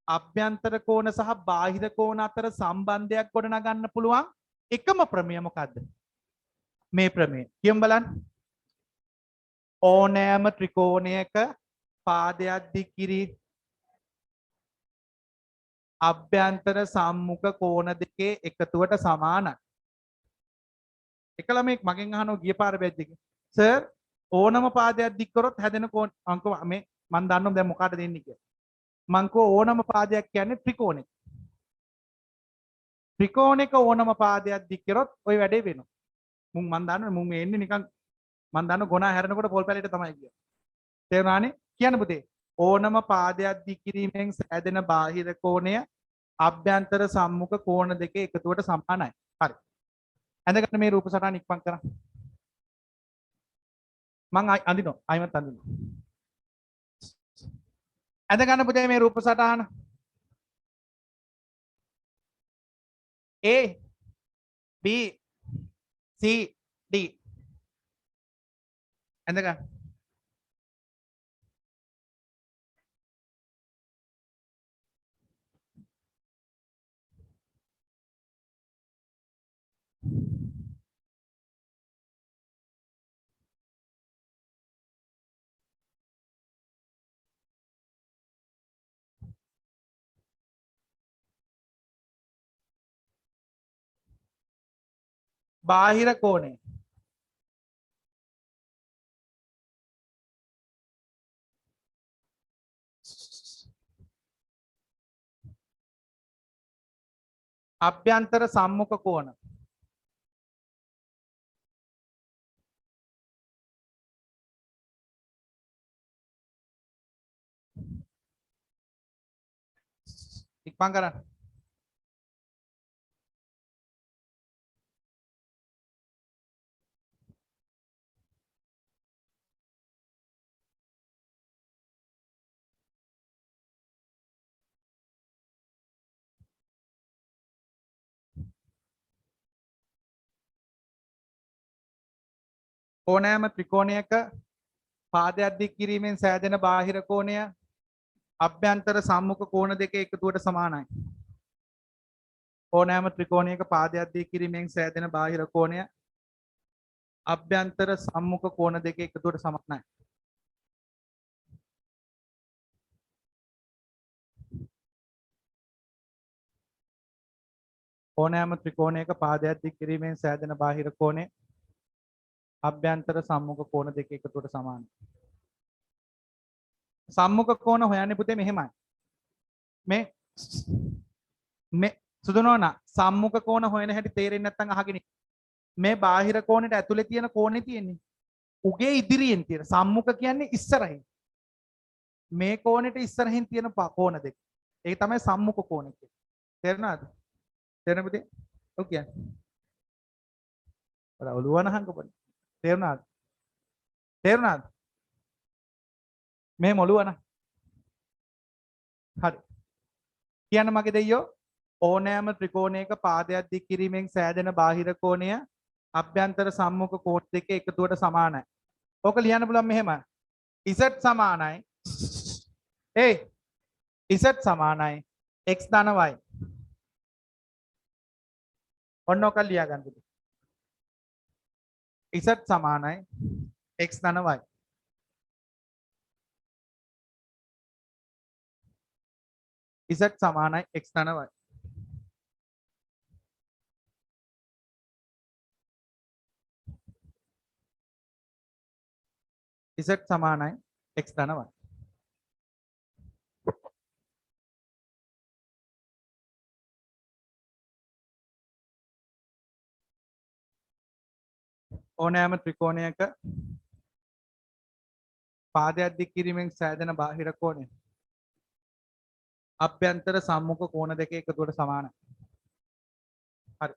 අභ්‍යන්තර කෝණ සහ බාහිර කෝණ අතර සම්බන්ධයක් ගොඩනගන්න පුළුවන් එකම ප්‍රමේය මොකද්ද? මේ ප්‍රමේය. කියමු බලන්න. ඕනෑම ත්‍රිකෝණයක පාදයක් දික් කිරී අභ්‍යන්තර සම්මුඛ කෝණ දෙකේ එකතුවට සමානයි. එක ළමෙක් මගෙන් අහනවා ගිය පාර බැච් එකේ, සර් ඕනම පාදයක් දික් කරොත් හැදෙන කෝණ අංක මේ මම දන්නවා දැන් මොකටද දෙන්නේ කියලා. මං කෝ ඕනම පාදයක් කියන්නේ ත්‍රිකෝණෙක. ත්‍රිකෝණයක ඕනම පාදයක් දික් කරොත් ওই වැඩේ වෙනවා. මං දන්නවා මුන් මේ එන්නේ නිකන් මං දන්න ගොනා හැරෙනකොට පොල් පැලයට තමයි කියන්නේ. තේරුණානේ? කියන්න පුතේ. ඕනම පාදයක් දික් කිරීමෙන් සෑදෙන බාහිර කෝණය අභ්‍යන්තර සම්මුඛ කෝණ දෙකේ එකතුවට සමානයි. හරි. ඇඳගන්න මේ රූප සටහන ඉක්මන් කරන්න. මං අඳිනවා. ආයිමත් අඳිනවා. ඇඳගන්න පුතේ මේ රූප සටහන. A B C D. ඇඳගන්න. බාහිර කෝණය අභ්‍යන්තර සම්මුඛ කෝණ ඉක්මන් කරන්න. ඕනෑම ත්‍රිකෝණයක පාදයක් දික් කිරීමෙන් සෑදෙන බාහිර කෝණය අභ්‍යන්තර සම්මුඛ කෝණ දෙකේ එකතුවට සමානයි. ඕනෑම ත්‍රිකෝණයක පාදයක් දික් කිරීමෙන් සෑදෙන බාහිර කෝණය අභ්‍යන්තර සම්මුඛ කෝණ දෙකේ එකතුවට සමානයි. ඕනෑම ත්‍රිකෝණයක පාදයක් දික් කිරීමෙන් සෑදෙන බාහිර කෝණය අභ්‍යන්තර සම්මුඛ කෝණ දෙක එකතුවට සමානයි. සම්මුඛ කෝණ හොයන්නේ පුතේ මෙහෙමයි. මේ සුදුනෝනා සම්මුඛ කෝණ හොයන හැටි තේරෙන්නේ නැත්නම් අහගෙන මේ බාහිර කෝණයට ඇතුලේ තියෙන කෝණේ තියෙන්නේ. උගේ ඉදිරියෙන් තියෙන සම්මුඛ කියන්නේ ඉස්සරහින්. මේ කෝණෙට ඉස්සරහින් තියෙන කෝණ දෙක. ඒක තමයි සම්මුඛ කෝණ කියන්නේ. තේරුණාද? තේරෙනවද පුතේ? ඔව් කියන්නේ. ඔය ඔළුව නහං කොපොඩි. තේරුණාද? තේරුණාද? මේ මොළුව නහ. හරි. කියන්න මගේ දෙයියෝ ඕනෑම ත්‍රිකෝණයක පාදයක් දික් කිරීමෙන් සෑදෙන බාහිර කෝණය අභ්‍යන්තර සම්මුඛ කෝණ දෙක එකතුවට සමානයි. ඕක ලියන්න පුළුවන් මෙහෙම. z සමානයි z සමානයි x ධන y. ඔන්න ඕක ලියා ගන්න පුතේ. z සමානයි x ධන y. z සමානයි x ධන y. z සමානයි x ධන y. ඕනෑම ත්‍රිකෝණයක පාදයක් දික් කිරීමෙන් සෑදෙන බාහිර කෝණය අභ්‍යන්තර සම්මුඛ කෝණ දෙක එකතුවට සමානයි. හරි.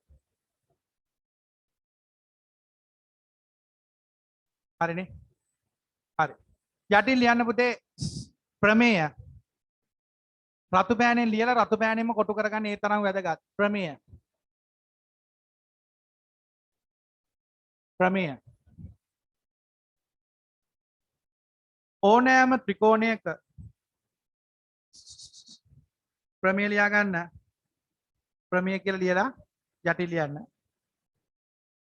හරිනේ. හරි. යටින් ලියන්න පුතේ ප්‍රමේය. රතු පෑනෙන් ලියලා රතු පෑනෙන්ම කොටු කරගන්න ඒ තරම් වැදගත්. ප්‍රමේය. ප්‍රමේය. ඕනෑම ත්‍රිකෝණයක ප්‍රමේය ලියා ගන්න. ප්‍රමේය කියලා ලියලා යටින් ලියන්න.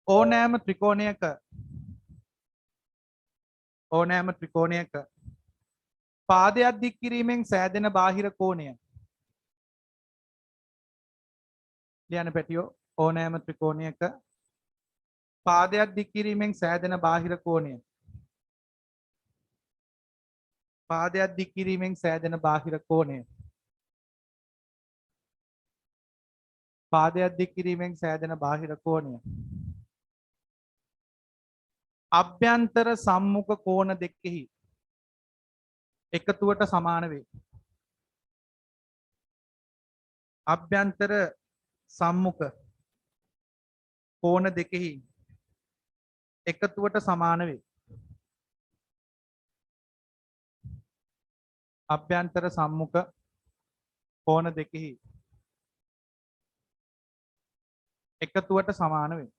ඕනෑම ත්‍රිකෝණයක පාදයක් දික් කිරීමෙන් සෑදෙන බාහිර කෝණය ලියන්න පැටියෝ. ඕනෑම ත්‍රිකෝණයක පාදයක් දික් කිරීමෙන් සෑදෙන බාහිර කෝණය පාදයක් දික් කිරීමෙන් සෑදෙන බාහිර කෝණය පාදයක් දික් කිරීමෙන් සෑදෙන බාහිර කෝණය අභ්‍යන්තර සම්මුඛ කෝණ දෙකෙහි එකතුවට සමාන වේ. අභ්‍යන්තර සම්මුඛ කෝණ දෙකෙහි එකතුවට සමාන වේ. අභ්‍යන්තර සම්මුඛ කෝණ දෙකෙහි එකතුවට සමාන වේ.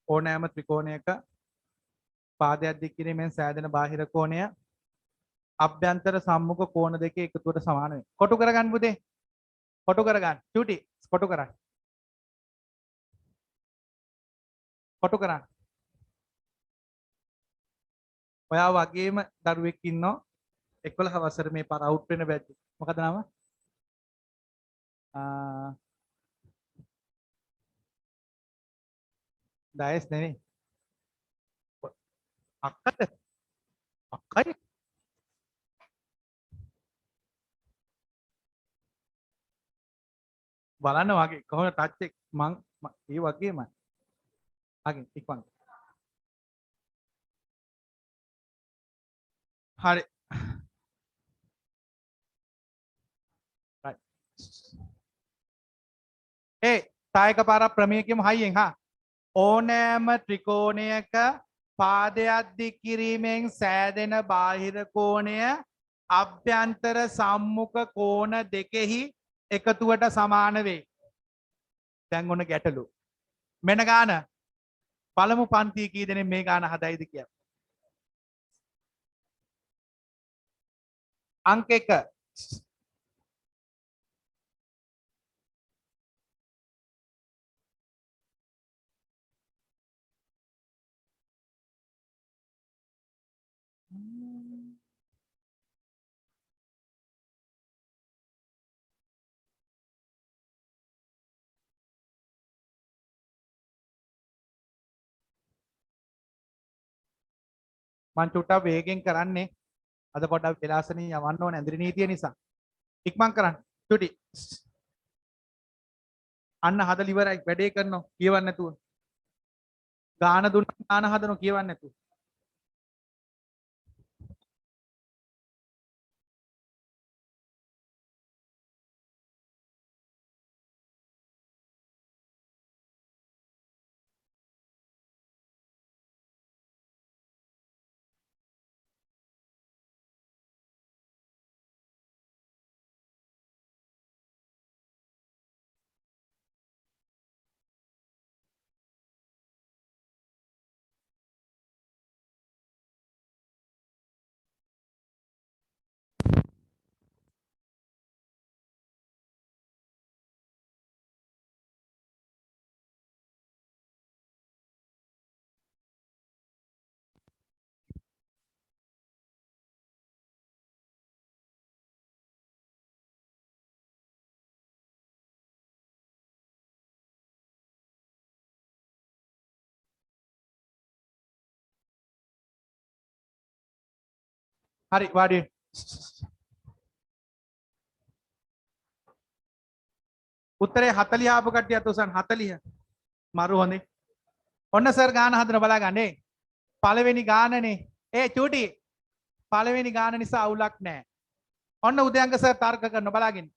ඕනෑම ත්‍රිකෝණයක පාදයක් දික් කිරීමෙන් සෑදෙන බාහිර කෝණය අභ්‍යන්තර සම්මුඛ කෝණ දෙකේ එකතුවට සමාන වේ. කොටු කරගන්න පුතේ. කොටු කරගන්න. චූටි කොටු කරන්න. කොටු කරන්න. ඔයා වගේම දරුවෙක් ඉන්නවා 11 වසර මේ පාර අවුට් වෙන බැච්. මොකද නම? ඩයස් නෙවෙයි. අක්කද? අක්කයි. බලන්න වගේ කොහොමද ටච් එක මං ඒ වගේමයි. අගින් ඉක්මන්. හරි. right. තායක පාරක් ප්‍රමේය කියමු හයියෙන් හා. ඕනෑම ත්‍රිකෝණයක පාදයක් දික් කිරීමෙන් සෑදෙන බාහිර කෝණය අභ්‍යන්තර සම්මුඛ කෝණ දෙකෙහි එකතුවට සමාන වේ. දැන් ඔන්න ගැටලු. මෙන්න ගාන. පළමු පන්තිය කී දෙනෙක් මේ ගාන හදයිද කියලා. අංක 1. මං චුට්ටක් වේගෙන් කරන්නේ. අද පොඩ්ඩක් වෙලාසනින් යවන්න ඕනේ ඇඳරි නීතිය නිසා. ඉක්මන් කරන්න. චුටි. අන්න හදලා ඉවරයි වැඩේ කරනවා කියවන්නේ නැතුව. ගාන දුන්න ගාන හදනවා කියවන්නේ නැතුව. හරි වාඩි උත්තරේ 40 ආපු කට්ටිය අත උසන් 40. මරු හොඳේ. ඔන්න සර් ගාන හදන බලා ගන්නේ. පළවෙනි ගානනේ. චූටි. පළවෙනි ගාන නිසා අවුලක් නැහැ. ඔන්න උදයන්ක සර් තර්ක කරන බලාගෙන.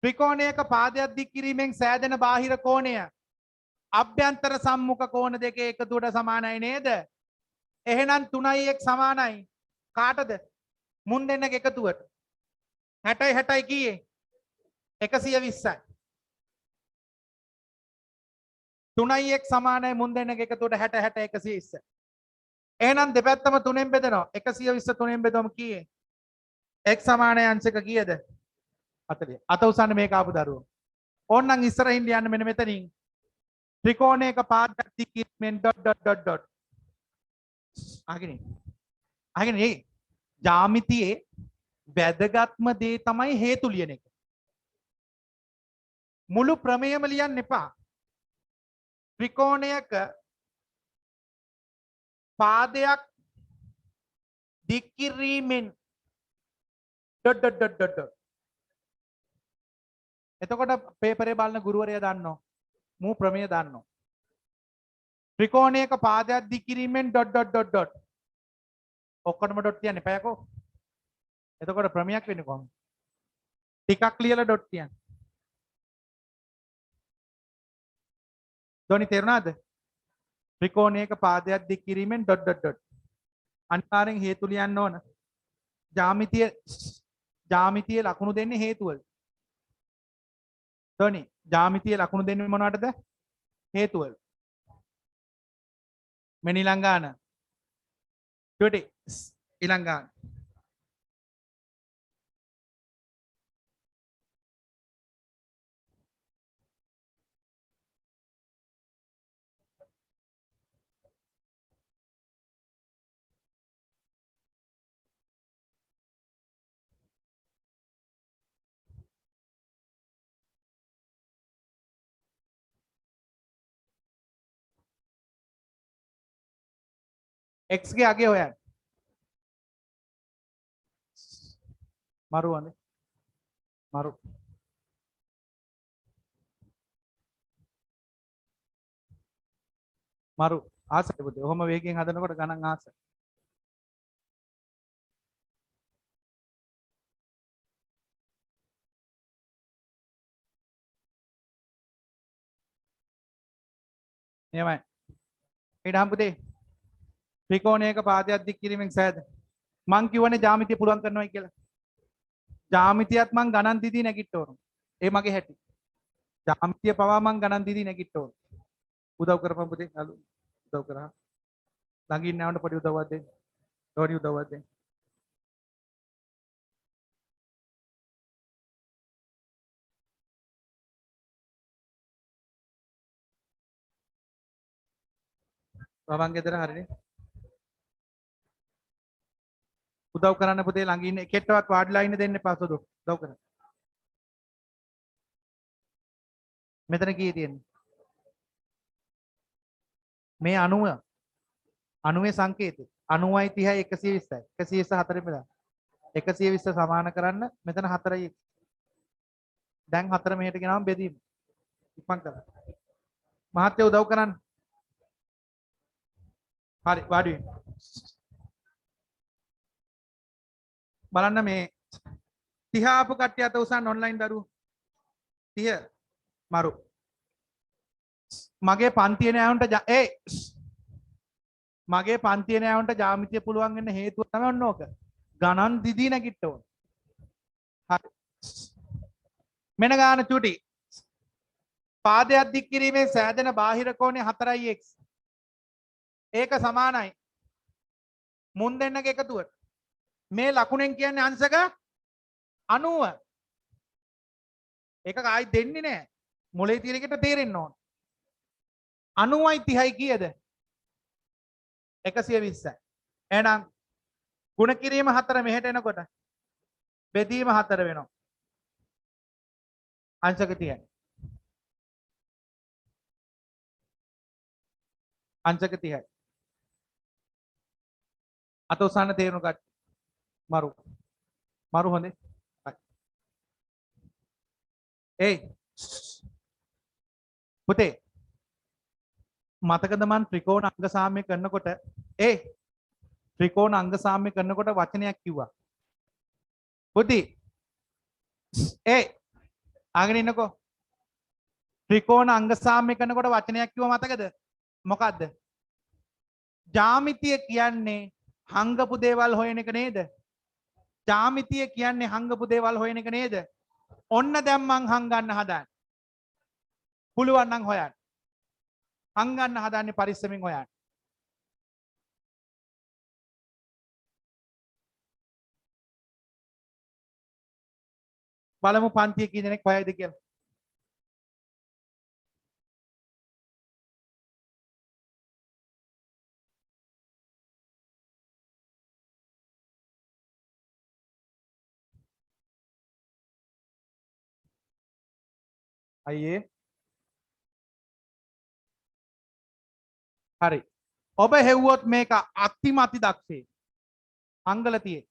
ත්‍රිකෝණයක පාදයක් දික් කිරීමෙන් සෑදෙන බාහිර කෝණය අභ්‍යන්තර සම්මුඛ කෝණ දෙකේ එකතුවට සමානයි නේද? එහෙනම් 3යි 1 සමානයි. කාටද? මුන් දෙන්නක එකතුවට. 60යි 60යි කීයේ? 120යි. 3යි 1 සමානයි මුන් දෙන්නක එකතුවට 60 60 120. එහෙනම් දෙපැත්තම 3ෙන් බෙදනවා. 120 3ෙන් බෙදුවම කීයේ? x සමානයි අංශක කීයද? 40. අත උසන්න මේක ආපු දරුවෝ. ඕන්නම් ඉස්සරහින් යන්න මෙන්න මෙතනින්. ත්‍රිකෝණයක පාදයක් දික් කිරීමෙන් .. අහගෙන ඒ ජ්‍යාමිතියේ වැදගත්ම දේ තමයි හේතු ලියන එක. මුළු ප්‍රමේයම ලියන්න එපා. ත්‍රිකෝණයක පාදයක් දික් කිරීමෙන් ... එතකොට පේපරේ බලන ගුරුවරයා දන්නෝ මූ ප්‍රමේය දන්නෝ. ත්‍රිකෝණයක පාදයක් දික් කිරීමෙන් ... ඔක්කොටම ඩොට් තියන්න එපායකෝ. එතකොට ප්‍රමේයක් වෙන්නේ කොහොමද? ටිකක් ලියලා ඩොට් තියන්න. දොනි තේරුණාද? ත්‍රිකෝණයක පාදයක් දික් කිරීමෙන් ... අනිවාර්යෙන් හේතු ලියන්න ඕන. ජ්‍යාමිතිය ලකුණු දෙන්නේ හේතුවල. දොනි ජ්‍යාමිතිය ලකුණු දෙන්නේ මොනවටද? හේතුවල. මෙන්න ඊළඟ ගාන. චුටි ඊළඟ ගාන. x ගේ අගය හොයන්න. මරු වනේ. මරු. මරු ආසයි පුතේ. ඔහොම වේගෙන් හදනකොට ගණන් ආසයි. එහෙමයි. ඊටම් පුතේ. ත්‍රිකෝණයක පාදයක් දික් කිරීමෙන් සෑද. මං කියවනේ ජ්‍යාමිතිය පුළුවන් කරනවායි කියලා. ජ්‍යාමිතියත් මං ගණන් දීදී නැගිට ඕන. ඒ මගේ හැටි. ජ්‍යාමිතිය පවා මං ගණන් දීදී නැගිට ඕන. උදව් කරපන් පුතේ. අලු උදව් කරා. ළඟින් යනකොට පොඩි උදව්වක් දෙන්න. පොඩි උදව්වක් දෙන්න. බබන් ගෙදර හරිනේ. උදව් කරන්න පුතේ ළඟ ඉන්න එකෙක්ටවත් වාඩිලා ඉන්න දෙන්න එපා සුදු. උදව් කරන්න. මෙතන කී තියෙන්නේ? මේ 90 90 සංකේතය 90යි 30යි 120යි 124 බෙදා 120 සමාන කරන්න මෙතන 4යි. දැන් 4 මෙහෙට ගෙනාවම බෙදීම ඉක්මන් කරන්න. මහත්තයා උදව් කරන්න. හරි වාඩි වෙන්න. බලන්න මේ 30 ආපු කට්ටිය අත උසන් ඔන්ලයින් දරුවෝ 30 මරු මගේ පන්තියේ නෑවුන්ට මගේ පන්තියේ නෑවුන්ට ජ්‍යාමිතිය පුළුවන් වෙන්න හේතුව තමයි ඔන්න ඕක. ගණන් දිදී නැගිට ඕන. හරි. මෙන්න ගාන චුටි. පාදයක් දික් කිරීමේ සෑදෙන බාහිර කෝණය 4x. ඒක සමානයි මුන් දෙන්නගේ එකතුවට. මේ ලකුණෙන් කියන්නේ අංශක 90. ඒක ආයි දෙන්නේ නැහැ. මොලේ තියෙන එකට තේරෙන්න ඕන. 90යි 30යි කීයද? 120යි. එහෙනම් ගුණ කිරීම 4 මෙහෙට එනකොට බෙදීම 4 වෙනවා. අංශක 30යි. අංශක 30යි. අත උසන්න තේරුණු කට්ටිය. මරු හොඳේ. ඒයි පුතේ මතකද මන් ත්‍රිකෝණ අංග සාම්‍ය කරනකොට ත්‍රිකෝණ අංග සාම්‍ය කරනකොට වචනයක් කිව්වා. පුතේ අහගෙන ඉන්නකෝ. ත්‍රිකෝණ අංග සාම්‍ය කරනකොට වචනයක් කිව්වා මතකද? මොකද්ද? ජ්‍යාමිතිය කියන්නේ හංගපු දේවල් හොයන එක නේද? ජ්‍යාමිතිය කියන්නේ හංගපු දේවල් හොයන එක නේද? ඔන්න දැන් මං හංගන්න හදන්නේ. පුළුවන් නම් හොයන්න. හංගන්න හදන්නේ පරිස්සමෙන් හොයන්න. බලමු පන්තියේ කී දෙනෙක් හොයයිද කියලා. අයියේ හරි. ඔබ හෙව්වොත් මේක අතිමති දක්ෂේ. අංගල තියේ.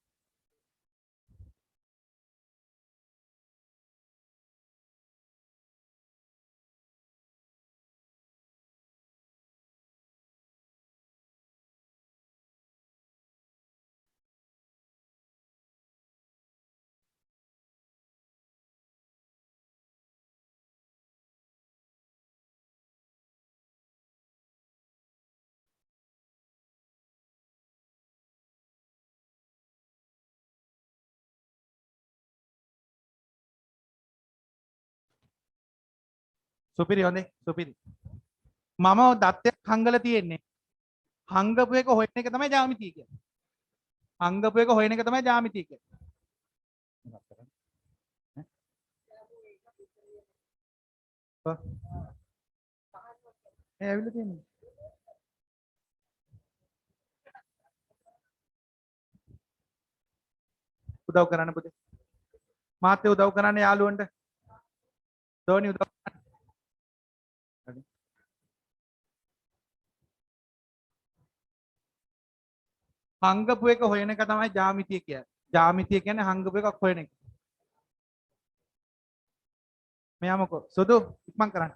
සුපිරි හොඳේ සුපිරි. මම දත්තයක් හංගල තියෙන්නේ. හංගපු එක හොයන එක තමයි ජ්‍යාමිතිය කියන්නේ. හංගපු එක හොයන එක තමයි ජ්‍යාමිතිය කියන්නේ. ඇවිල්ලා තියෙන්නේ. උදව් කරන්න පුතේ. මාත්‍ය උදව් කරන්න යාළුවන්ට. ධෝනි උදව් කරන්න. හංගපු එක හොයන එක තමයි ජ්‍යාමිතිය කියන්නේ. ජ්‍යාමිතිය කියන්නේ හංගපු එකක් හොයන එක. මෙයාමකෝ සුදු ඉක්මන් කරන්න.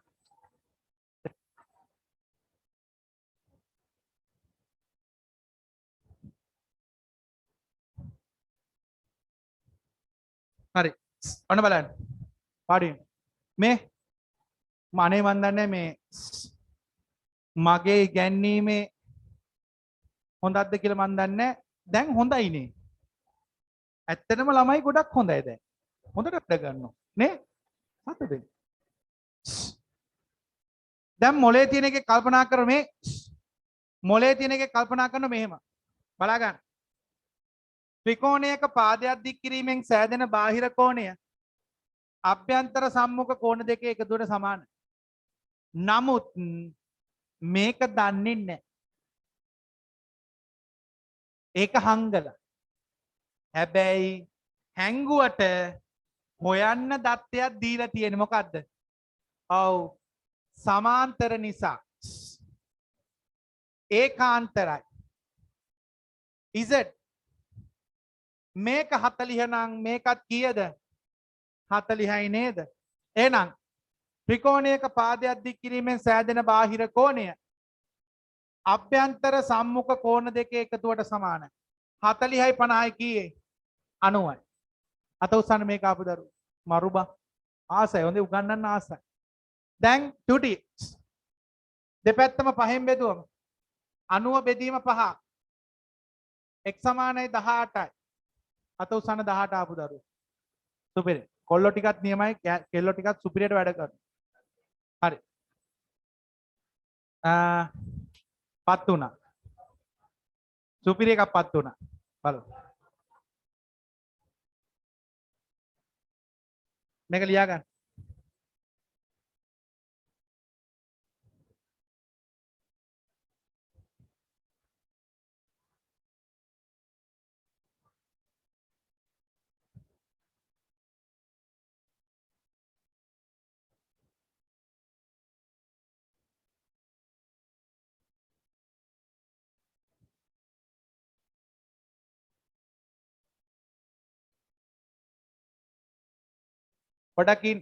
හරි. ඔන්න බලන්න. පාඩි. මේ මනේ මන් දන්නේ මේ මගේ ඉගැන්වීමේ හොඳක්ද කියලා මන් දන්නේ දැන් හොඳයිනේ. ඇත්තටම ළමයි ගොඩක් හොඳයි දැන්. හොඳට වැඩ ගන්නවා නේ? හතද? දැන් මොලේ තියෙන එකේ කල්පනා කර මේ මොලේ තියෙන එකේ කල්පනා කරන මෙහෙම. බලා ගන්න. ත්‍රිකෝණයක පාදයක් දික් කිරීමෙන් සෑදෙන බාහිර කෝණය අභ්‍යන්තර සම්මුඛ කෝණ දෙකේ එකතුවට සමානයි. නමුත් මේක දන්නේ නැහැ. ඒක හංගල. හැබැයි හැංගුවට හොයන්න දත්තයක් දීලා තියෙන්නේ මොකද්ද? ඔව් සමාන්තර නිසා. ඒකාන්තරයි. Z මේක 40 නම් මේකත් කීයද? 40යි නේද? එහෙනම් ත්‍රිකෝණයක පාදයක් දික් කිරීමෙන් සෑදෙන බාහිර කෝණය අභ්‍යන්තර සම්මුඛ කෝණ දෙකේ එකතුවට සමානයි. 40යි 50යි කීයේ 90යි. අත උස්සන්න මේක ආපු දරු. මරුබා ආසයි. හොඳේ උගන්නන්න ආසයි. දැන් චුටි දෙපැත්තම පහෙන් බෙදුවම 90 බෙදීම 5 x සමානයි 18යි. අත උස්සන්න 18 ආපු දරු. සුපිරි. කොල්ලෝ ටිකත් නියමයි කෙල්ලෝ ටිකත් සුපිරියට වැඩ කරනවා. හරි. පත් වුණා. සුපිරි එකක් පත් වුණා. බලමු. මේක ලියා ගන්න. පොඩකින්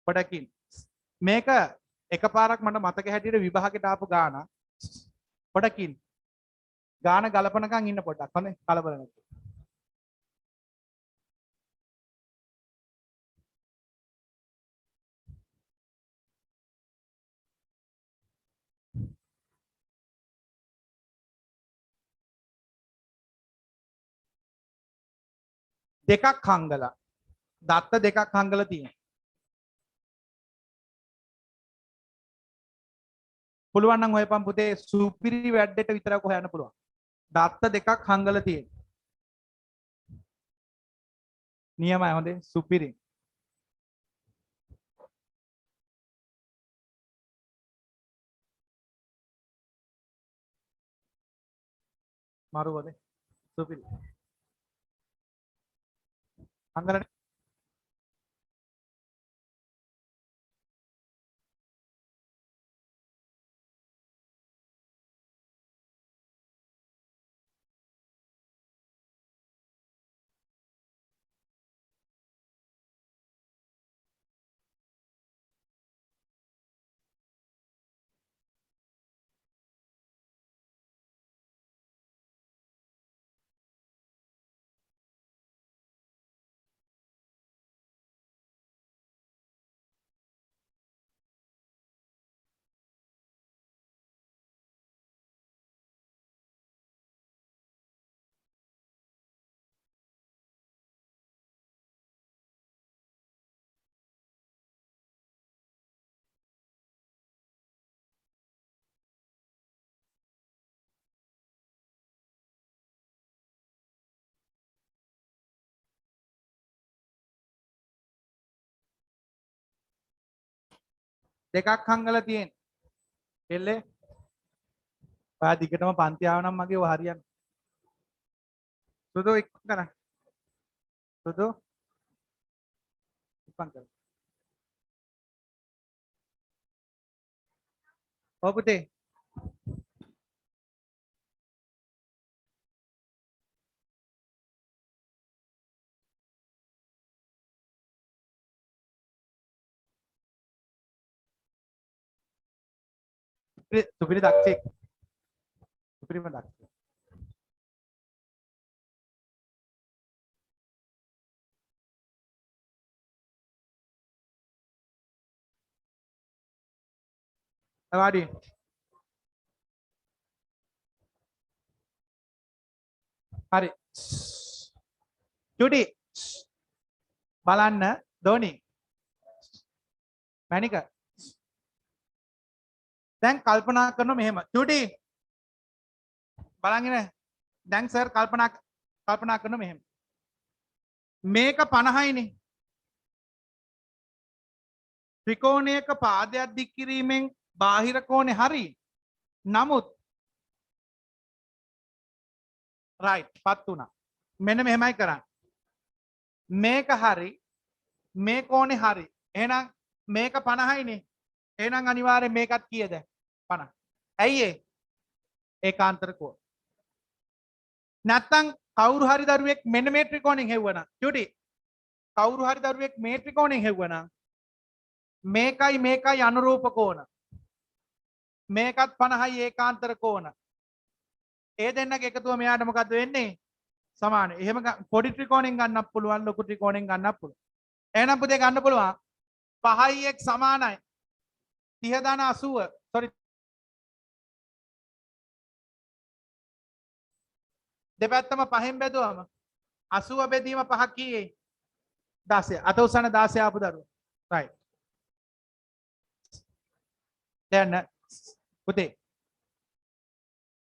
පොඩකින් මේක එකපාරක් මට මතක හැටියට විභාගෙට ආපු ගාන පොඩකින් ගාන ගලපනකන් ඉන්න පොඩ්ඩක් හොඳේ කලබල නැතුව දෙකක් හංගලා දත්ත දෙකක් හංගලා තියෙනවා පුළුවන් නම් හොයපන් පුතේ සුපිරි වැඩේට විතරක් හොයන්න පුළුවන් දත්ත දෙකක් හංගලා තියෙනවා නියමයි හොඳේ සුපිරි මාරු හොඳේ සුපිරි හංගලා දෙකක් හංගලා තියෙනවා එල්ලේ ඔයා දිගටම පන්ති ආව නම් මගේ ඔය හරියන්නේ සුදු එක්ක කරා සුදු ඉක්මන් කරා ඔව් පුතේ සුපිරි දක්ෂෙක් සුපිරිම දක්ෂෙක් වාඩි හරි චුටි බලන්න ධෝනි මැනික දැන් කල්පනා කරනවා මෙහෙම චුටි බලන් ඉන්න දැන් සර් කල්පනා කරනවා මෙහෙම මේක 50යිනේ ත්‍රිකෝණයක පාදයක් දික් කිරීමෙන් බාහිර කෝණේ හරි නමුත් රයිට් පත් වුණා. මෙන්න මෙහෙමයි කරන්නේ. මේක හරි මේ කෝණේ හරි. එහෙනම් මේක 50යිනේ. එහෙනම් අනිවාර්යෙන් මේකත් කීයද? 50. ඇයි ඒ? ඒකාන්තර කෝණ. නැත්තම් කවුරු හරි දරුවෙක් මෙන්න මේ ත්‍රිකෝණයෙන් හෙව්වනම් චුටි කවුරු හරි දරුවෙක් මේ ත්‍රිකෝණයෙන් හෙව්වනම් මේකයි අනුරූප කෝණ. මේකත් 50යි ඒකාන්තර කෝණ. ඒ දෙන්නගේ එකතුව මෙයාට මොකද්ද වෙන්නේ? සමාන. එහෙම පොඩි ත්‍රිකෝණයෙන් ගන්නත් පුළුවන් ලොකු ත්‍රිකෝණයෙන් ගන්නත් පුළුවන්. එහෙනම් පුතේ ගන්න පුළුවන් 5යි එක සමානයි 30 ධන 80 sorry දෙපැත්තම පහෙන් බෙදුවම 80 බෙදීම 5ක් කීයේ 16 අත උසන 16 ආපු දරුවා right දැන් පුතේ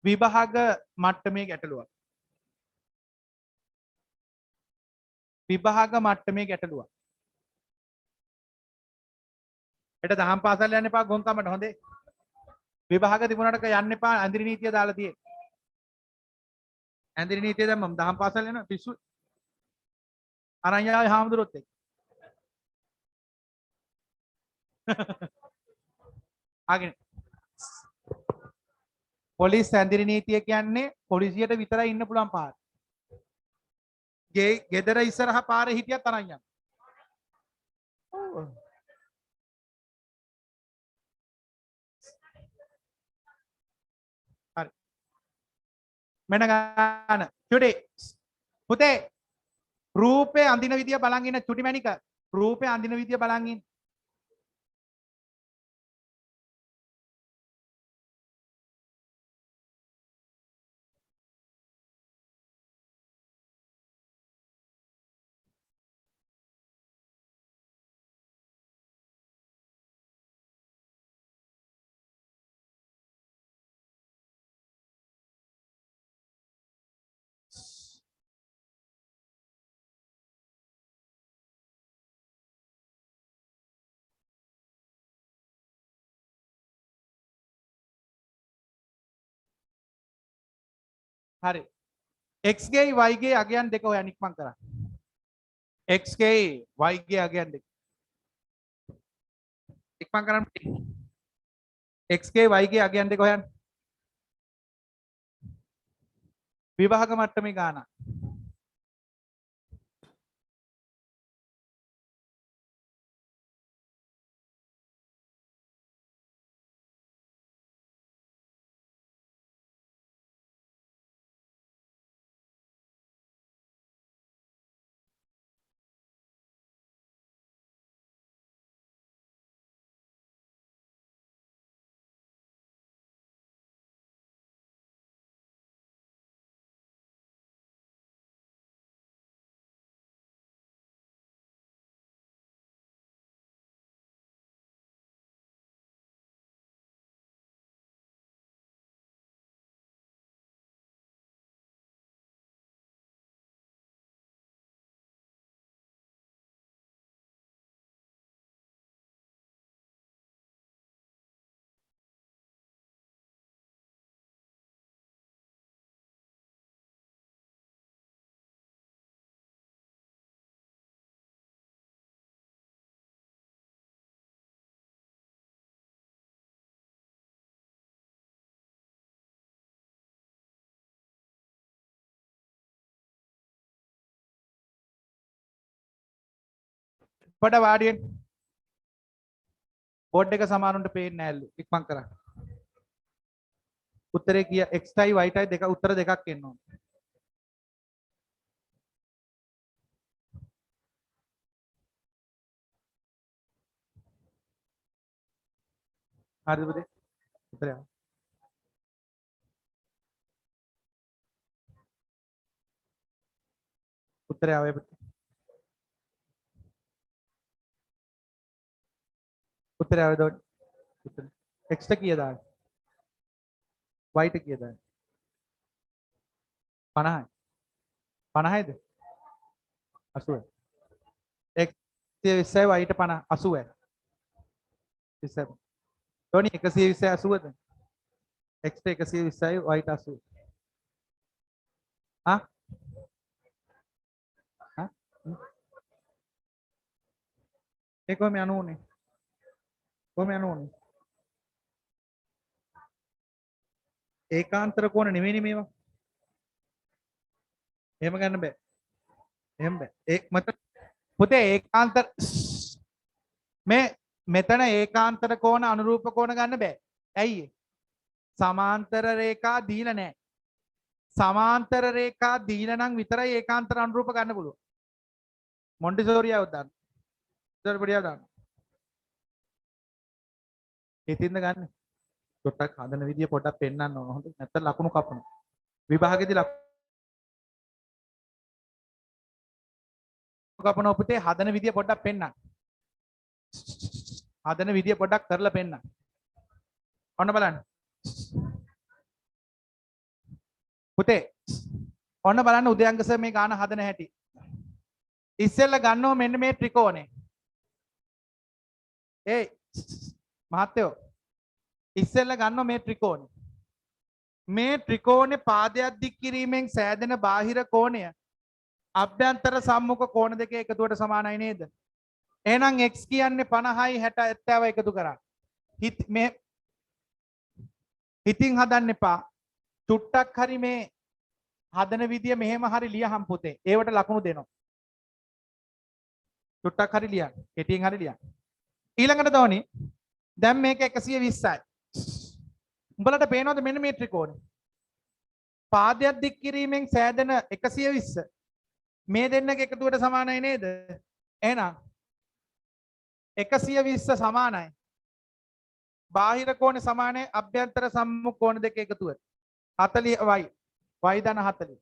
විභාග මට්ටමේ ගැටලුවක් විභාග මට්ටමේ ගැටලුවක් එට දහම් පාසල් යන්න එපා ගොන්කමට හොඳේ විභාග තිබුණාට යන්න එපා ඇඳිරි නීතිය දාලා තියෙන්නේ ඇඳිරි නීතිය දැන් මම දහම් පාසල් යනවා පිස්සු අරන් යාවේ හාමුදුරුවොත් එක්ක ආගෙන පොලිස් ඇඳිරි නීතිය කියන්නේ පොලිසියට විතරයි ඉන්න පුළුවන් පාර. ගෙදර ඉස්සරහ පාරේ හිටියත් අරන් යන්න. හරි. මෙන්න ගන්න. චුටි. පුතේ රූපේ අඳින විදිය බලන් ඉන්න චුටි මැනික. රූපේ අඳින විදිය බලන් ඉන්න. හරි. x ගේ y ගේ අගයන් දෙක හොයන්න ඉක්මන් කරන්න. x ගේ y ගේ අගයන් දෙක. ඉක්මන් කරන්න. x ගේ y ගේ අගයන් දෙක හොයන්න. විභාග මට්ටමේ ගාන. පොඩ වාඩියෙන් බෝඩ් එක සමානුන්ට පේන්නේ නැල්ලු ඉක්මන් කරන්න. උත්තරේ කිය x යි y යි දෙක උත්තර දෙකක් එන්න ඕන. හරිද පුතේ? උත්තරය. උත්තරය ආවේ පුතේ. උත්තරය ආවේ දොඩ. උත්තර. x ට කීයද ආවේ? y ට කීයද ආවේ? 50යි. 50යිද? 80යි. x 20යි y ට 50 80යි. 27. තෝනි 120යි 80ද? x ට 120යි y ට 80. ආ ආ ඒ කොහොම යන්න ඕනේ කොහොම යන්න ඕනේ ඒකාන්තර කෝණ නෙවෙයිනේ මේවා එහෙම ගන්න බෑ එහෙම බෑ ඒ මත පුතේ ඒකාන්තර මේ මෙතන ඒකාන්තර කෝණ අනුරූප කෝණ ගන්න බෑ ඇයි සමාන්තර රේඛා දීලා නැහැ සමාන්තර රේඛා දීලා නම් විතරයි ඒකාන්තර අනුරූප ගන්න පුළුවන් මොන්ටිසෝරියව දාන්න ඉතර පොඩියව දාන්න හිතින්ද ගන්න පොට්ටක් හදන විදිය පොඩ්ඩක් පෙන්වන්න ඕන හොඳ නැත්නම් ලකුණු කපනවා විභාගෙදී ලකුණු කපනවා පුතේ හදන විදිය පොඩ්ඩක් පෙන්වන්න හදන විදිය පොඩ්ඩක් කරලා පෙන්වන්න ඔන්න බලන්න පුතේ ඔන්න බලන්න උදයන්ක සර් මේ ගාන හදන හැටි ඉස්සෙල්ලා ගන්නව මෙන්න මේ ත්‍රිකෝණේ ඒ මහත්තයෝ ඉස්සෙල්ලා ගන්නව මේ ත්‍රිකෝණේ මේ ත්‍රිකෝණේ පාදයක් දික් කිරීමෙන් සෑදෙන බාහිර කෝණය අභ්‍යන්තර සම්මුඛ කෝණ දෙකේ එකතුවට සමානයි නේද එහෙනම් x කියන්නේ 50යි 60 70 එකතු කරා මේ හිතින් හදන්න එපා චුට්ටක් හරි මේ හදන විදිය මෙහෙම හරි ලියහම් පුතේ ඒවට ලකුණු දෙනවා චුට්ටක් හරි ලියන්න කෙටියෙන් හරි ලියන්න ඊළඟට තෝනි දැන් මේක 120යි උඹලට පේනවද මෙන්න මේ ත්‍රිකෝණය පාදයක් දික් කිරීමෙන් සෑදෙන 120 මේ දෙන්නක එකතුවට සමානයි නේද එහෙනම් 120 සමානයි බාහිර කෝණ සමානයි අභ්‍යන්තර සම්මුඛ කෝණ දෙක එකතුව 40 y ධන 40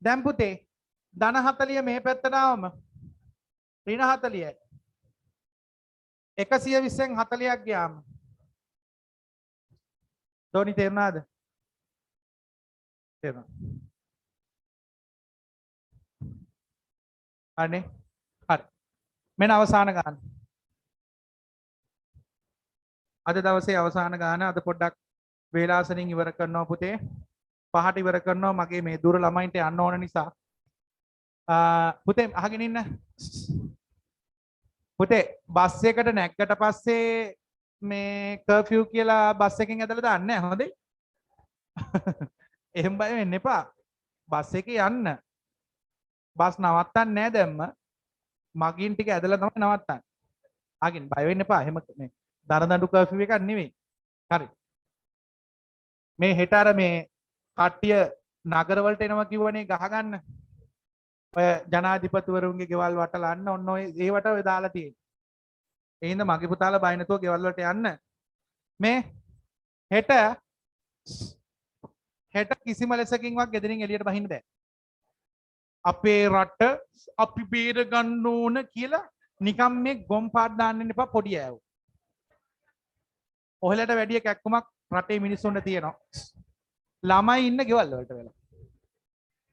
දැන් පුතේ ධන 40 මේ පැත්තට ආවම ඍණ 40යි 120න් 40ක් ගියාම තෝනි තේරුණාද තේරුණා අනේ හරි මෙන්න අවසාන ගාන අද දවසේ අවසාන ගාන අද පොඩ්ඩක් වේලාසනින් ඉවර කරනවා පුතේ පහට ඉවර කරනවා මගේ මේ දුර ළමයින්ට යන්න ඕන නිසා පුතේ අහගෙන ඉන්න පුතේ බස් එකට නැග්ගට පස්සේ මේ කර්ෆියු කියලා බස් එකෙන් ඇදලා දාන්න නැහැ හොඳේ එහෙම බය වෙන්න එපා බස් එකේ යන්න බස් නවත්තන්නේ නැහැ දැම්ම මගින් ටික ඇදලා තමයි නවත්තන්නේ අගින් බය වෙන්න එපා එහෙම මේ දරදඬු කර්ෆියු එකක් නෙවෙයි හරි මේ හෙට අර මේ කට්ටිය නගරවලට එනවා කිව්වනේ ගහගන්න ඔය ජනාධිපතිවරුන්ගේ ගෙවල් වටලා අන්න ඔන්න ඔය ඒවට ඔය දාලා තියෙන්නේ ඒ හින්දා මගේ පුතාලා බය නැතුව ගෙවල් වලට යන්න මේ හෙට කිසිම ලෙසකින්වත් ගෙදරින් එළියට බහින්න බෑ අපේ රට අපි බේර ගන්න ඕන කියලා නිකම් මේ ගොම් පාත් දාන්න එපා පොඩි අයව ඔහෙලට වැඩි කැක්කමක් රටේ මිනිස්සුන්ට තියෙනවා ළමයි ඉන්න ගෙවල් වලට වෙලා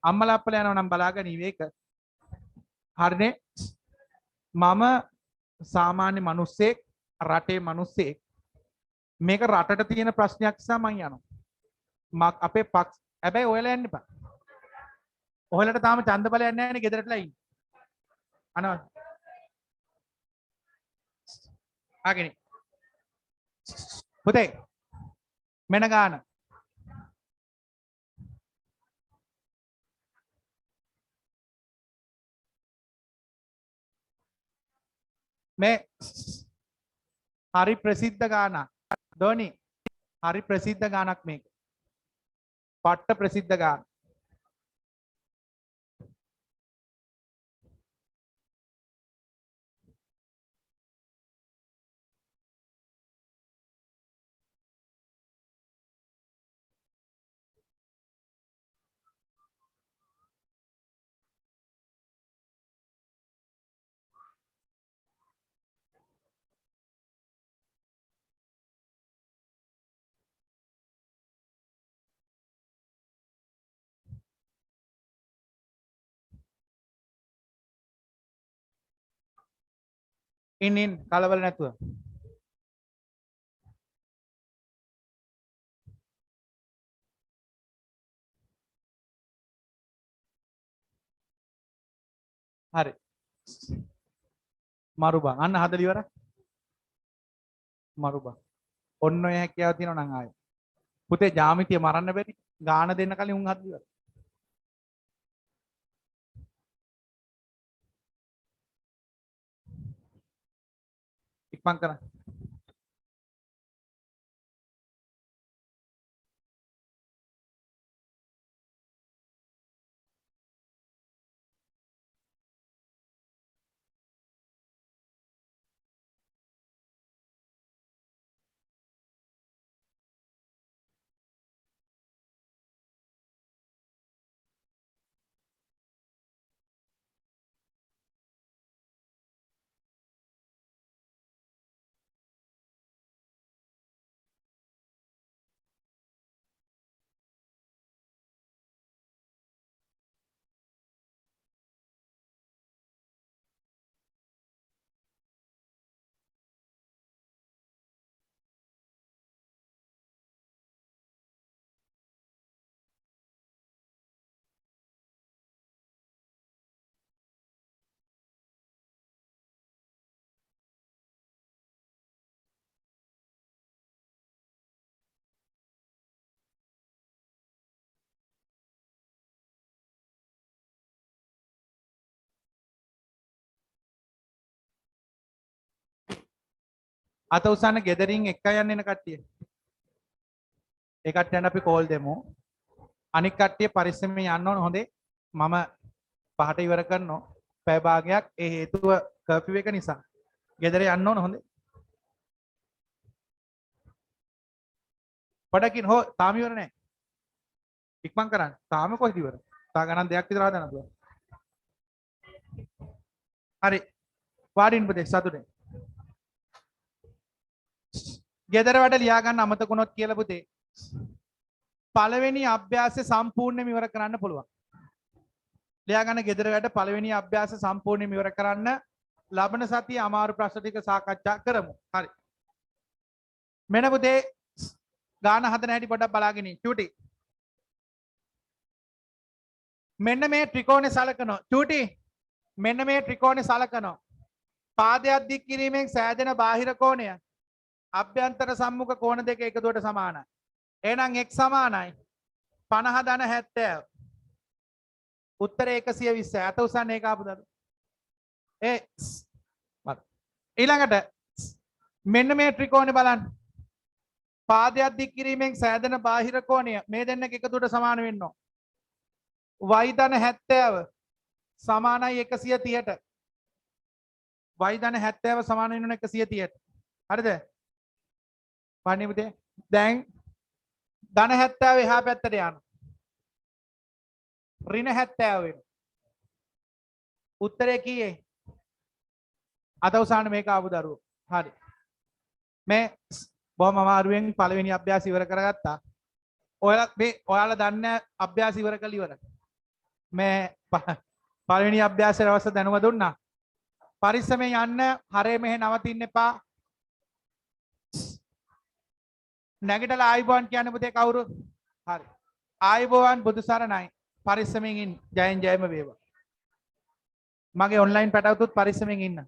අම්මලා අප්පලා යනවා නම් බලාගෙන ඉවේක හරිනේ මම සාමාන්‍ය මිනිස්සෙක් රටේ මිනිස්සෙක් මේක රටට තියෙන ප්‍රශ්නයක් නිසා මං යනවා අපේ පක්ෂ හැබැයි ඔයලා යන්න එපා ඔයාලට තාම ඡන්ද බලයක් නැහැ නේ ගෙදරටලා ඉන්නේ. අනවල්. ආගෙන. පුතේ. මෙන්න ගාන. මේ හරි ප්‍රසිද්ධ ගානක්. ධෝනි. හරි ප්‍රසිද්ධ ගානක් මේක. පට්ට ප්‍රසිද්ධ ගාන. ඉන් කලබල නැතුව හරි. මරු බං. අන්න හදලා ඉවරයි. මරු බං. ඔන්න ඔය හැකියාව තියෙනවා නම් ආයේ. පුතේ ජ්‍යාමිතිය මරන්න බැරි. ගාන දෙන්න කලින් උන් හදලා ඉවරයි. ඉක්මන් කරන්න. අත උසන්න ගෙදරින් එක යන්න එන කට්ටිය. ඒ කට්ටියන්ට අපි කෝල් දෙමු. අනික් කට්ටිය පරිස්සමෙන් යන්න ඕන හොඳේ. මම 5ට ඉවර කරනවා. පැය භාගයක් ඒ හේතුව කර්ෆියු එක නිසා. ගෙදර යන්න ඕන හොඳේ. පඩකින් හෝ තාම ඉවර නැහැ. ඉක්මන් කරන්න. තාම කොහෙද ඉවර? තා ගණන් දෙයක් විතර හදන්න පුළුවන්. හරි. වාඩින් පුතේ සතුටෙන්. ගෙදර වැඩ ලියා ගන්න අමතකුණොත් කියලා පුතේ. පළවෙනි අභ්‍යාසය සම්පූර්ණයෙන්ම ඉවර කරන්න පුළුවන්. ලියා ගන්න ගෙදර වැඩ පළවෙනි අභ්‍යාසය සම්පූර්ණයෙන්ම ඉවර කරන්න ලබන සතියේ අමාරු ප්‍රශ්න ටික සාකච්ඡා කරමු. හරි. මෙන්න පුතේ ගාන හදන හැටි පොඩ්ඩක් බලාගෙන ඉන්න. චූටි. මෙන්න මේ ත්‍රිකෝණය සලකනවා. චූටි. මෙන්න මේ ත්‍රිකෝණය සලකනවා. පාදයක් දික් කිරීමෙන් සෑදෙන බාහිර කෝණය අභ්‍යන්තර සම්මුඛ කෝණ දෙක එකතුවට සමානයි. එහෙනම් x සමානයි 50 ධන 70. උත්තරේ 120. අත උසන්නේ ඒක ආපුදද? ඊළඟට මෙන්න මේ ත්‍රිකෝණය බලන්න. පාදයක් දික් කිරීමෙන් සෑදෙන බාහිර කෝණය මේ දෙන්නක එකතුවට සමාන වෙන්න ඕන. y ධන 70 සමානයි 130ට. y ධන 70 සමාන වෙන්න ඕන 130ට. හරිද? පාන්නේ පුතේ. දැන් ධන 70 එහා පැත්තට යනවා. ඍණ 70 වෙනවා. උත්තරේ කීයේ? අත උසාන මේක ආපු දරුවෝ. හරි. මේ බොහොම අමාරුවෙන් පළවෙනි අභ්‍යාසය ඉවර කරගත්තා. ඔයාලා දන්නේ අභ්‍යාස ඉවර කළ ඉවරයි. මේ පළවෙනි අභ්‍යාසයේ අවශ්‍ය දැනුම දුන්නා. පරිස්සමෙන් යන්න. හරේ මෙහෙ නවතින්න එපා. නැගිටලා ආයිබෝන් කියන්න පුතේ කවුරු? හරි. ආයිබෝන් බුදු සරණයි. පරිස්සමෙන් ඉන්න. ජයෙන් ජයම වේවා. මගේ ඔන්ලයින් පැටවතුත් පරිස්සමෙන් ඉන්න.